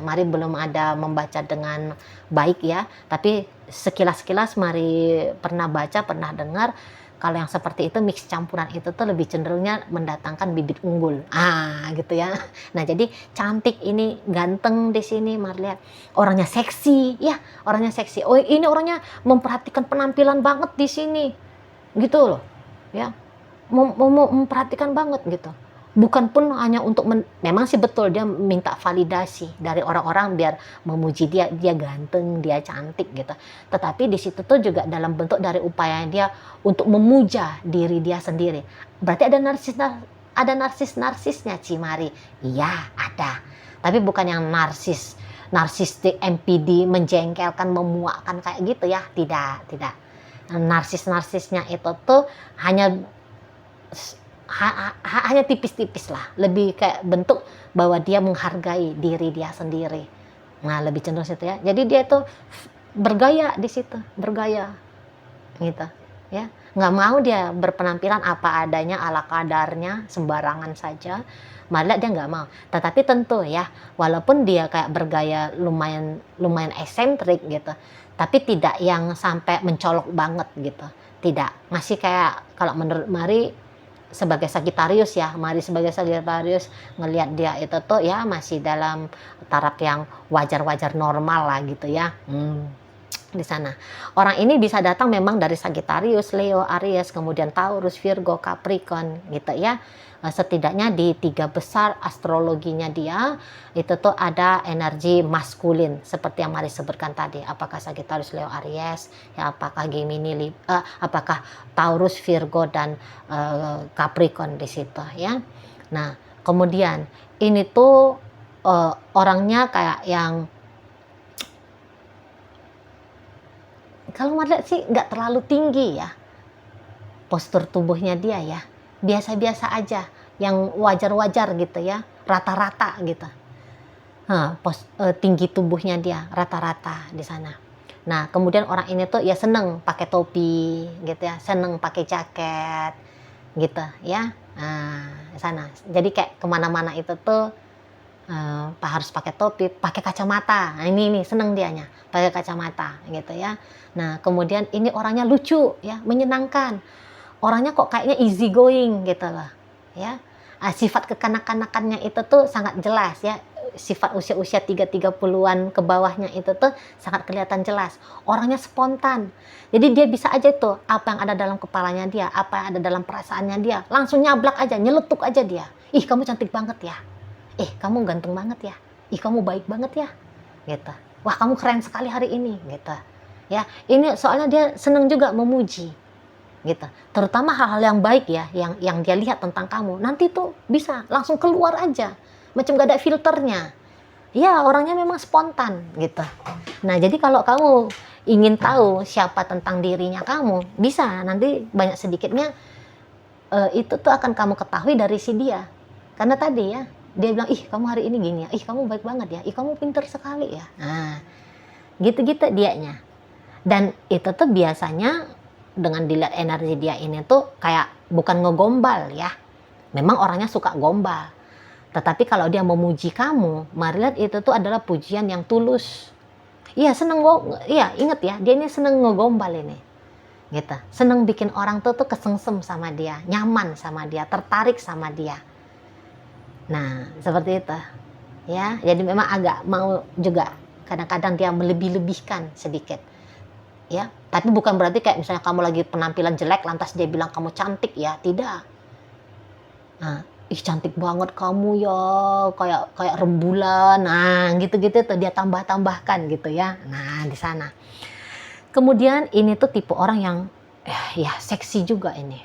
S1: mari belum ada membaca dengan baik ya, tapi sekilas mari pernah baca, pernah dengar kalau yang seperti itu mix campuran itu tuh lebih cenderungnya mendatangkan bibit unggul gitu ya. Nah, jadi cantik ini, ganteng di sini, mari lihat orangnya seksi ya, orangnya seksi. Oh, ini orangnya memperhatikan penampilan banget di sini gitu loh ya, memperhatikan banget gitu. Bukan pun hanya untuk memang sih betul dia minta validasi dari orang-orang biar memuji dia ganteng, dia cantik gitu. Tetapi di situ tuh juga dalam bentuk dari upaya dia untuk memuja diri dia sendiri. Berarti ada narsisnya Cimari. Iya, ada. Tapi bukan yang narsistik MPD, menjengkelkan, memuakkan kayak gitu ya. Tidak. Narsisnya itu tuh hanya tipis-tipis lah, lebih kayak bentuk bahwa dia menghargai diri dia sendiri. Nah, lebih cenderung situ ya. Jadi dia tuh bergaya di situ, bergaya gitu ya. nggak mau dia berpenampilan apa adanya, ala kadarnya, sembarangan saja. Malah dia nggak mau. Tetapi tentu ya, walaupun dia kayak bergaya lumayan lumayan eksentrik gitu, tapi tidak yang sampai mencolok banget gitu. Tidak, masih kayak kalau menurut Mari sebagai Sagitarius ya, Mari sebagai Sagitarius ngelihat dia itu tuh ya masih dalam taraf yang wajar-wajar normal lah gitu ya. Di sana. Orang ini bisa datang memang dari Sagittarius, Leo, Aries, kemudian Taurus, Virgo, Capricorn gitu ya. Setidaknya di 3 besar astrologinya dia itu tuh ada energi maskulin seperti yang Mari sebutkan tadi. Apakah Sagittarius, Leo, Aries, ya apakah Gemini, apakah Taurus, Virgo dan Capricorn di situ ya. Nah, kemudian ini tuh orangnya kayak yang kalau Mari lihat sih nggak terlalu tinggi ya postur tubuhnya dia ya, biasa-biasa aja, yang wajar-wajar gitu ya, rata-rata gitu. Tinggi tubuhnya dia rata-rata di sana. Nah, kemudian orang ini tuh ya seneng pakai topi gitu ya, seneng pakai jaket gitu ya. Nah, di sana. Jadi kayak kemana-mana itu tuh harus pakai topi, pakai kacamata. Nah, ini seneng dianya, pakai kacamata gitu ya. Nah, kemudian ini orangnya lucu ya, menyenangkan. Orangnya kok kayaknya easy going gitu loh ya. Sifat kekanak-kanakannya itu tuh sangat jelas ya. Sifat usia-usia 30-an ke bawahnya itu tuh sangat kelihatan jelas. Orangnya spontan. Jadi dia bisa aja tuh apa yang ada dalam kepalanya dia, apa yang ada dalam perasaannya dia, langsung nyablak aja, nyeletuk aja dia. Ih, kamu cantik banget ya. Kamu ganteng banget ya. Ih, kamu baik banget ya. Gitu. Wah, kamu keren sekali hari ini gitu. Ya, ini soalnya dia seneng juga memuji. Gitu. Terutama hal-hal yang baik ya, yang dia lihat tentang kamu. Nanti tuh bisa langsung keluar aja. Macam gak ada filternya. Ya, orangnya memang spontan gitu. Nah, jadi kalau kamu ingin tahu siapa tentang dirinya kamu, bisa nanti banyak sedikitnya itu tuh akan kamu ketahui dari si dia. Karena tadi ya, dia bilang, ih kamu hari ini gini ya, ih kamu baik banget ya, ih kamu pinter sekali ya. Nah, gitu-gitu dianya. Dan itu tuh biasanya dengan dilihat energi dia ini tuh kayak bukan ngegombal ya. Memang orangnya suka gombal. Tetapi kalau dia memuji kamu, Mari lihat itu tuh adalah pujian yang tulus. Iya, seneng iya, inget ya, dia ini seneng ngegombal ini. Gitu. Seneng bikin orang tuh kesengsem sama dia, nyaman sama dia, tertarik sama dia. Nah, seperti itu. Ya, jadi memang agak mau juga kadang-kadang dia melebih-lebihkan sedikit. Ya, tapi bukan berarti kayak misalnya kamu lagi penampilan jelek lantas dia bilang kamu cantik ya, tidak. Nah, ih cantik banget kamu ya, kayak rembulan. Nah, gitu-gitu tuh dia tambah-tambahkan gitu ya. Nah, di sana. Kemudian ini tuh tipe orang yang ya seksi juga ini.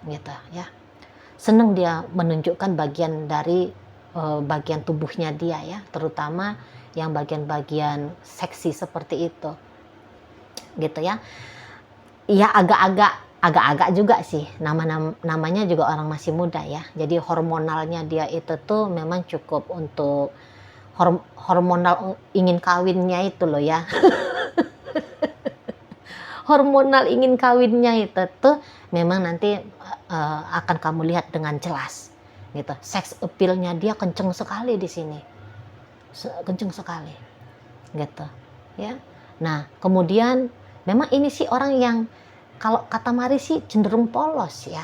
S1: Gitu ya. Seneng dia menunjukkan bagian dari bagian tubuhnya dia ya, terutama yang bagian-bagian seksi seperti itu gitu ya. Ya agak-agak juga sih, namanya juga orang masih muda ya, jadi hormonalnya dia itu tuh memang cukup untuk hormonal ingin kawinnya itu loh ya. Hormonal ingin kawinnya itu tuh memang nanti akan kamu lihat dengan jelas gitu. Sex appeal-nya dia kenceng sekali di sini. Kenceng sekali. Gitu. Ya. Nah, kemudian memang ini sih orang yang kalau kata Mari sih cenderung polos ya.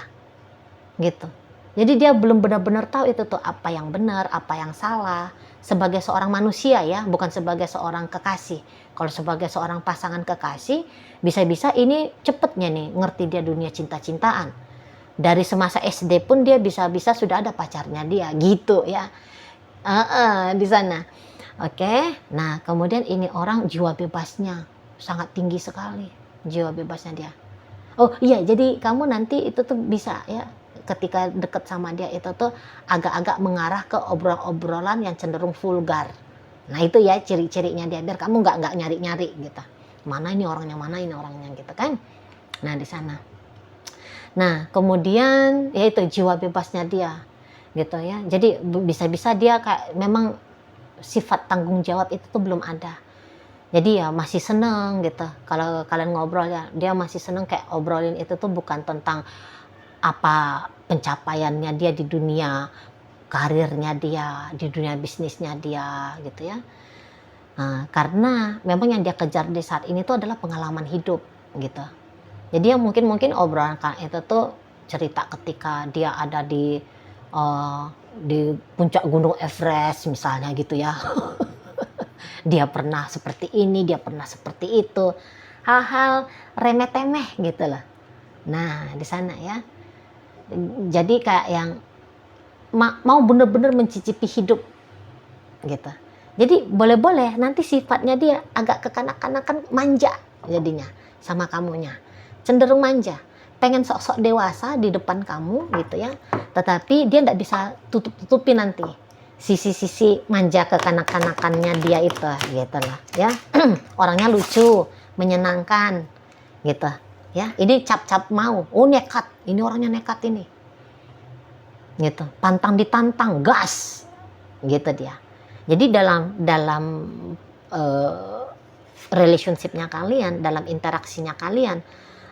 S1: Gitu. Jadi dia belum benar-benar tahu itu tuh apa yang benar, apa yang salah sebagai seorang manusia ya, bukan sebagai seorang kekasih. Kalau sebagai seorang pasangan kekasih, bisa-bisa ini cepetnya nih ngerti dia dunia cinta-cintaan. Dari semasa SD pun dia bisa-bisa sudah ada pacarnya dia, gitu ya. Di sana. Oke. Nah, kemudian ini orang jiwa bebasnya sangat tinggi sekali, jiwa bebasnya dia. Oh iya, jadi kamu nanti itu tuh bisa ya, ketika deket sama dia itu tuh agak-agak mengarah ke obrolan-obrolan yang cenderung vulgar. Nah itu ya ciri-cirinya dia, biar kamu nggak nyari-nyari gitu. Mana ini orangnya gitu kan. Nah di sana. Nah kemudian ya itu jiwa bebasnya dia gitu ya. Jadi bisa-bisa dia kayak memang sifat tanggung jawab itu tuh belum ada. Jadi ya masih seneng gitu. Kalau kalian ngobrol ya, dia masih seneng kayak obrolin itu tuh bukan tentang apa pencapaiannya dia di dunia karirnya dia, di dunia bisnisnya dia gitu ya. Karena memang yang dia kejar di saat ini tuh adalah pengalaman hidup gitu. Jadi ya mungkin obrolan itu tuh cerita ketika dia ada di puncak gunung Everest misalnya gitu ya. Dia pernah seperti ini, dia pernah seperti itu. Hal-hal remeh-temeh gitu loh. Nah, di sana ya. Jadi kayak yang mau bener-bener mencicipi hidup gitu. Jadi boleh-boleh nanti sifatnya dia agak kekanak-kanakan, manja jadinya sama kamunya. Cenderung manja. Pengen sok-sok dewasa di depan kamu gitu ya. Tetapi dia nggak bisa tutup-tutupi nanti sisi-sisi manja kekanak-kanakannya dia itu gitu lah ya. Orangnya lucu, menyenangkan gitu ya. Ini cap-cap mau, nekat, ini orangnya nekat ini gitu, pantang ditantang, gas gitu dia. Jadi dalam relationshipnya kalian, dalam interaksinya kalian,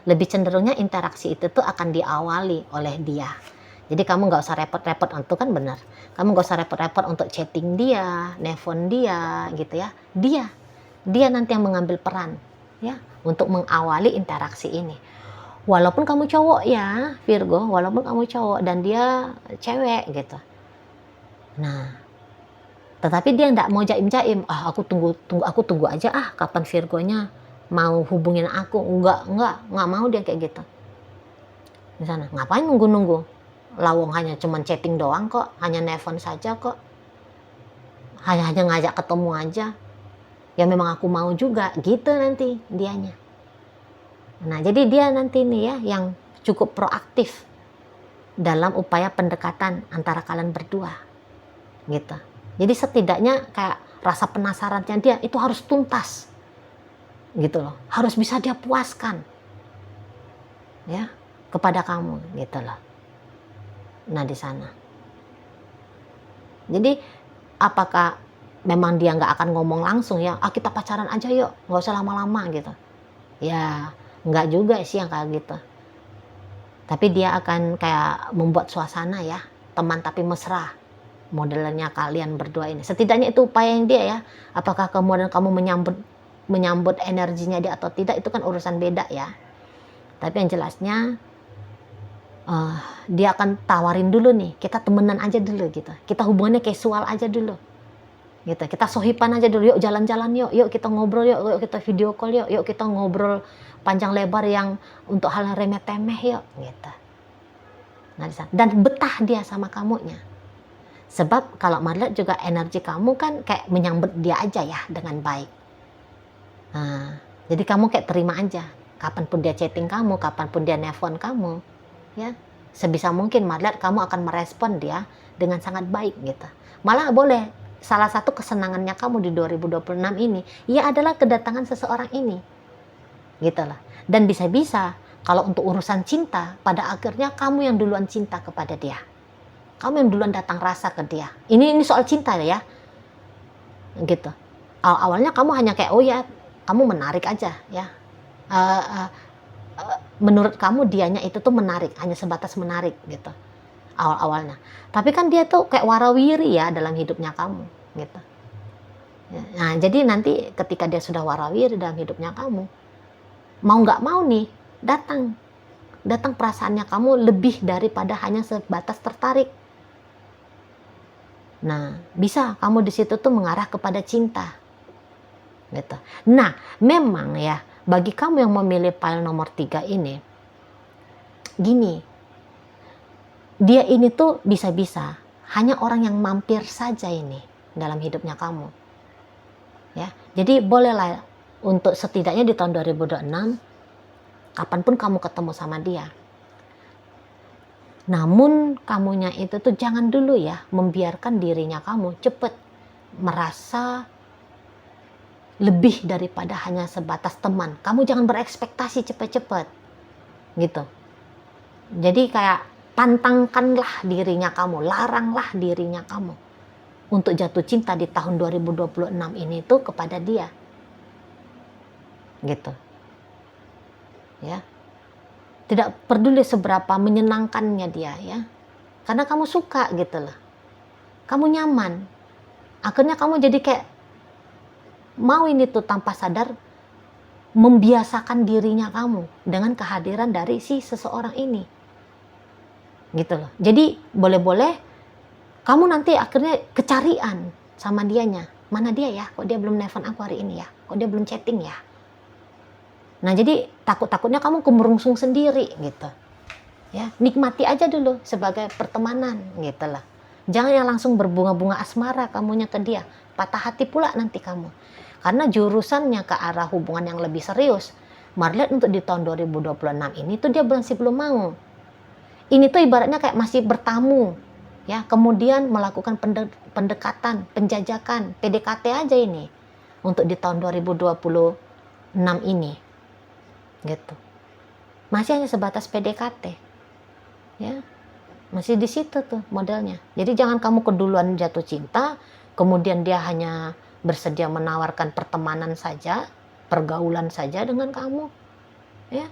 S1: lebih cenderungnya interaksi itu tuh akan diawali oleh dia. Jadi kamu nggak usah repot-repot, itu kan benar. Kamu nggak usah repot-repot untuk chatting dia, nelpon dia, gitu ya. Dia nanti yang mengambil peran, ya, untuk mengawali interaksi ini. Walaupun kamu cowok ya, Virgo, walaupun kamu cowok dan dia cewek, gitu. Nah, tetapi dia nggak mau jaim-jaim. Aku tunggu aja kapan Virgonya mau hubungin aku. Nggak mau dia kayak gitu. Misalnya, ngapain nunggu-nunggu? Lawong hanya cuman chatting doang kok, hanya nelpon saja kok, hanya ngajak ketemu aja. Ya memang aku mau juga, gitu nanti dianya. Nah, jadi dia nanti nih ya yang cukup proaktif dalam upaya pendekatan antara kalian berdua, gitu. Jadi setidaknya kayak rasa penasarannya dia itu harus tuntas, gitu loh. Harus bisa dia puaskan, ya, kepada kamu, gitu loh. Nah di sana. Jadi apakah memang dia nggak akan ngomong langsung ya, kita pacaran aja yuk, nggak usah lama-lama gitu. Ya nggak juga sih yang kayak gitu. Tapi dia akan kayak membuat suasana ya, teman tapi mesra. Modelnya kalian berdua ini. Setidaknya itu upaya yang dia ya. Apakah kemudian kamu menyambut energinya dia atau tidak, itu kan urusan beda ya. Tapi yang jelasnya dia akan tawarin dulu nih, kita temenan aja dulu gitu, kita hubungannya casual aja dulu gitu, kita sohipan aja dulu, yuk jalan-jalan yuk kita ngobrol yuk kita video call yuk kita ngobrol panjang lebar yang untuk hal yang remeh-temeh yuk gitu. Nah, dan betah dia sama kamunya, sebab kalau Madlet juga energi kamu kan kayak menyambut dia aja ya dengan baik. Jadi kamu kayak terima aja, kapanpun dia chatting kamu, kapanpun dia nelpon kamu, ya, sebisa mungkin Madlet kamu akan merespon dia dengan sangat baik gitu. Malah boleh, salah satu kesenangannya kamu di 2026 ini ya adalah kedatangan seseorang ini gitu lah. Dan bisa-bisa kalau untuk urusan cinta, pada akhirnya kamu yang duluan cinta kepada dia, kamu yang duluan datang rasa ke dia. Ini soal cinta ya gitu. Awalnya kamu hanya kayak ya kamu menarik aja ya, menurut kamu dianya itu tuh menarik, hanya sebatas menarik gitu awal-awalnya. Tapi kan dia tuh kayak warawiri ya dalam hidupnya kamu gitu. Nah, jadi nanti ketika dia sudah warawiri dalam hidupnya kamu, mau nggak mau nih datang perasaannya kamu lebih daripada hanya sebatas tertarik. Nah, bisa kamu di situ tuh mengarah kepada cinta gitu. Nah, memang ya bagi kamu yang memilih file nomor 3 ini, gini, dia ini tuh bisa-bisa hanya orang yang mampir saja ini dalam hidupnya kamu. Ya, jadi bolehlah untuk setidaknya di tahun 2026, kapanpun kamu ketemu sama dia. Namun kamunya itu tuh jangan dulu ya membiarkan dirinya kamu cepet merasa lebih daripada hanya sebatas teman. Kamu jangan berekspektasi cepet-cepet gitu. Jadi kayak tantangkanlah dirinya kamu, laranglah dirinya kamu untuk jatuh cinta di tahun 2026 ini tuh kepada dia gitu ya. Tidak peduli seberapa menyenangkannya dia ya, karena kamu suka gitu loh, kamu nyaman, akhirnya kamu jadi kayak mau ini tuh tanpa sadar membiasakan dirinya kamu dengan kehadiran dari si seseorang ini gitu loh. Jadi boleh-boleh kamu nanti akhirnya kecarian sama dianya, mana dia ya, kok dia belum nelfon aku hari ini ya, kok dia belum chatting ya. Nah jadi takut-takutnya kamu kemerungsung sendiri gitu ya. Nikmati aja dulu sebagai pertemanan gitu lah, jangan yang langsung berbunga-bunga asmara kamunya ke dia, patah hati pula nanti kamu, karena jurusannya ke arah hubungan yang lebih serius. Marliat untuk di tahun 2026 ini tuh dia masih belum mau. Ini tuh ibaratnya kayak masih bertamu ya, kemudian melakukan pendekatan, penjajakan, PDKT aja ini untuk di tahun 2026 ini gitu. Masih hanya sebatas PDKT ya, masih di situ tuh modelnya. Jadi jangan kamu keduluan jatuh cinta, kemudian dia hanya bersedia menawarkan pertemanan saja, pergaulan saja dengan kamu ya,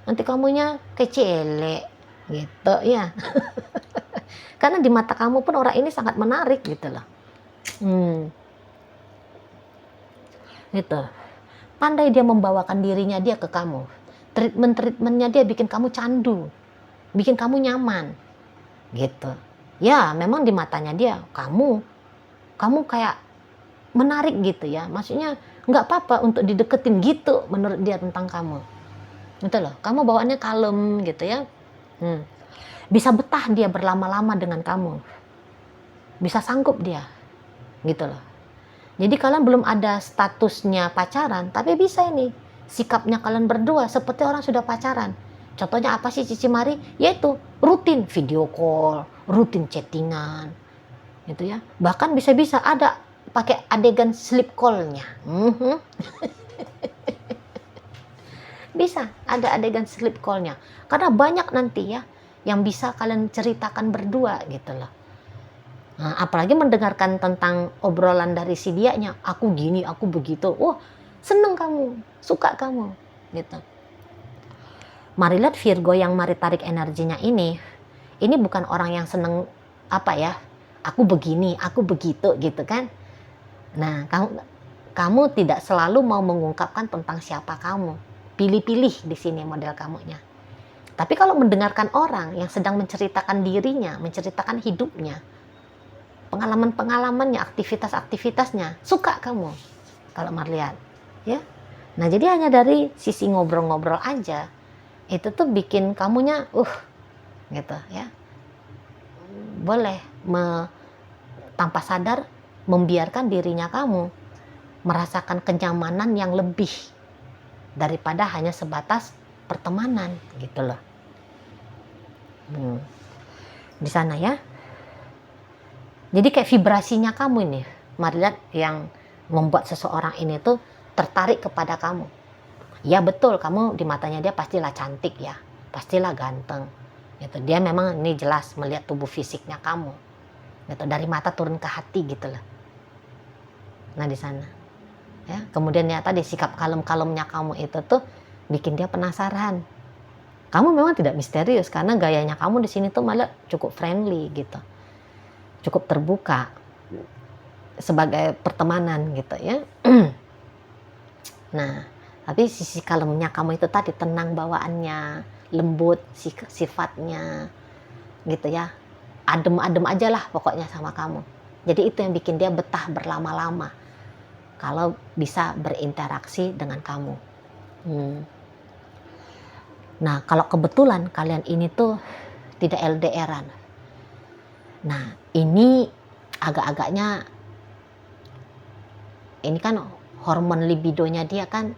S1: nanti kamunya kecele gitu ya. Karena di mata kamu pun orang ini sangat menarik gitu loh. Gitu. Pandai dia membawakan dirinya dia ke kamu. Treatmentnya dia bikin kamu candu, bikin kamu nyaman gitu ya. Memang di matanya dia kamu kayak menarik gitu ya, maksudnya nggak apa-apa untuk dideketin gitu menurut dia tentang kamu gitu loh. Kamu bawaannya kalem gitu ya. Bisa betah dia berlama-lama dengan kamu, bisa sanggup dia gitu loh. Jadi kalian belum ada statusnya pacaran, tapi bisa ini sikapnya kalian berdua seperti orang sudah pacaran. Contohnya apa sih Cici Mari? Yaitu rutin video call, rutin chattingan gitu ya. Bahkan bisa-bisa ada pakai adegan sleep call-nya. Bisa ada adegan sleep call-nya, karena banyak nanti ya yang bisa kalian ceritakan berdua gitu loh. Nah, apalagi mendengarkan tentang obrolan dari si dianya, aku gini, aku begitu. Wah, seneng kamu, suka kamu gitu. Mari lihat Virgo yang mari tarik energinya ini bukan orang yang seneng apa ya, aku begini, aku begitu gitu kan. Nah, kamu tidak selalu mau mengungkapkan tentang siapa kamu. Pilih-pilih di sini model kamunya. Tapi kalau mendengarkan orang yang sedang menceritakan dirinya, menceritakan hidupnya, pengalaman-pengalamannya, aktivitas-aktivitasnya, suka kamu kalau Marliat ya. Nah jadi hanya dari sisi ngobrol-ngobrol aja itu tuh bikin kamunya gitu ya, boleh tanpa sadar membiarkan dirinya kamu merasakan kenyamanan yang lebih daripada hanya sebatas pertemanan gitu loh. Di sana ya. Jadi kayak vibrasinya kamu ini, Marliat, yang membuat seseorang ini tuh tertarik kepada kamu. Ya betul, kamu di matanya dia pastilah cantik ya, pastilah ganteng. Gitu. Dia memang ini jelas melihat tubuh fisiknya kamu. Gitu. Dari mata turun ke hati gitu loh. Nah di sana. Ya, kemudian ya tadi sikap kalem-kalemnya kamu itu tuh bikin dia penasaran. Kamu memang tidak misterius karena gayanya kamu di sini tuh malah cukup friendly gitu. Cukup terbuka sebagai pertemanan gitu ya. Nah, tapi sisi kalemnya kamu itu tadi tenang bawaannya, lembut sifatnya gitu ya. Adem-adem aja lah pokoknya sama kamu. Jadi itu yang bikin dia betah berlama-lama kalau bisa berinteraksi dengan kamu. Nah, kalau kebetulan kalian ini tuh tidak LDR-an. Nah, ini agak-agaknya ini kan hormon libidonya dia kan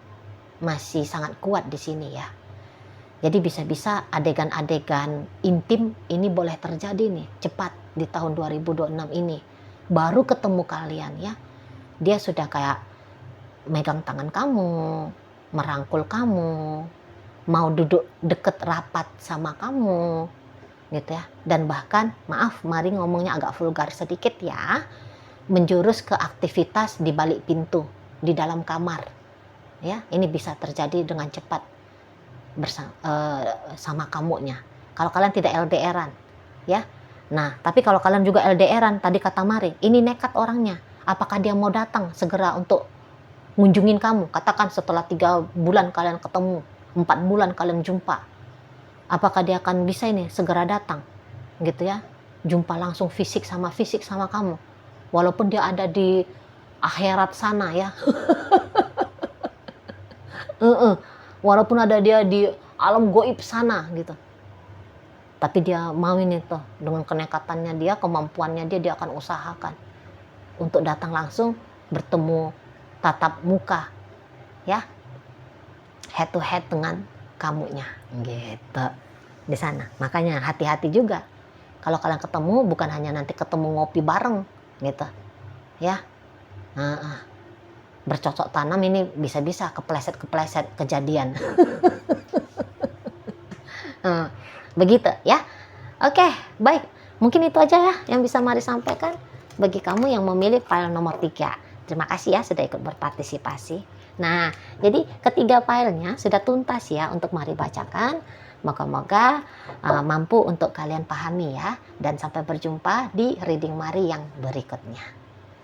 S1: masih sangat kuat di sini ya. Jadi bisa-bisa adegan-adegan intim ini boleh terjadi nih cepat di tahun 2026 ini. Baru ketemu kalian ya, dia sudah kayak megang tangan kamu, merangkul kamu, mau duduk deket rapat sama kamu gitu ya. Dan bahkan maaf mari ngomongnya agak vulgar sedikit ya, menjurus ke aktivitas di balik pintu di dalam kamar ya. Ini bisa terjadi dengan cepat sama kamunya. Kalau kalian tidak LDRan, ya. Nah, tapi kalau kalian juga LDRan, tadi kata Mari, ini nekat orangnya. Apakah dia mau datang segera untuk ngunjungin kamu? Katakan setelah 3 bulan kalian ketemu, 4 bulan kalian jumpa. Apakah dia akan bisa ini segera datang? Gitu ya. Jumpa langsung fisik sama kamu. Walaupun dia ada di akhirat sana ya. Walaupun ada dia di alam goib sana gitu. Tapi dia mau ini tuh, dengan kenekatannya dia, kemampuannya dia akan usahakan untuk datang langsung bertemu tatap muka ya, head to head dengan kamunya gitu di sana. Makanya hati-hati juga kalau kalian ketemu, bukan hanya nanti ketemu ngopi bareng gitu ya. Bercocok tanam ini bisa-bisa kepleset kejadian. Begitu ya. Oke, baik. Mungkin itu aja ya yang bisa Mari sampaikan bagi kamu yang memilih file nomor 3. Terima kasih ya sudah ikut berpartisipasi. Nah, jadi ketiga filenya sudah tuntas ya untuk Mari bacakan. Moga-moga mampu untuk kalian pahami ya. Dan sampai berjumpa di reading Mari yang berikutnya.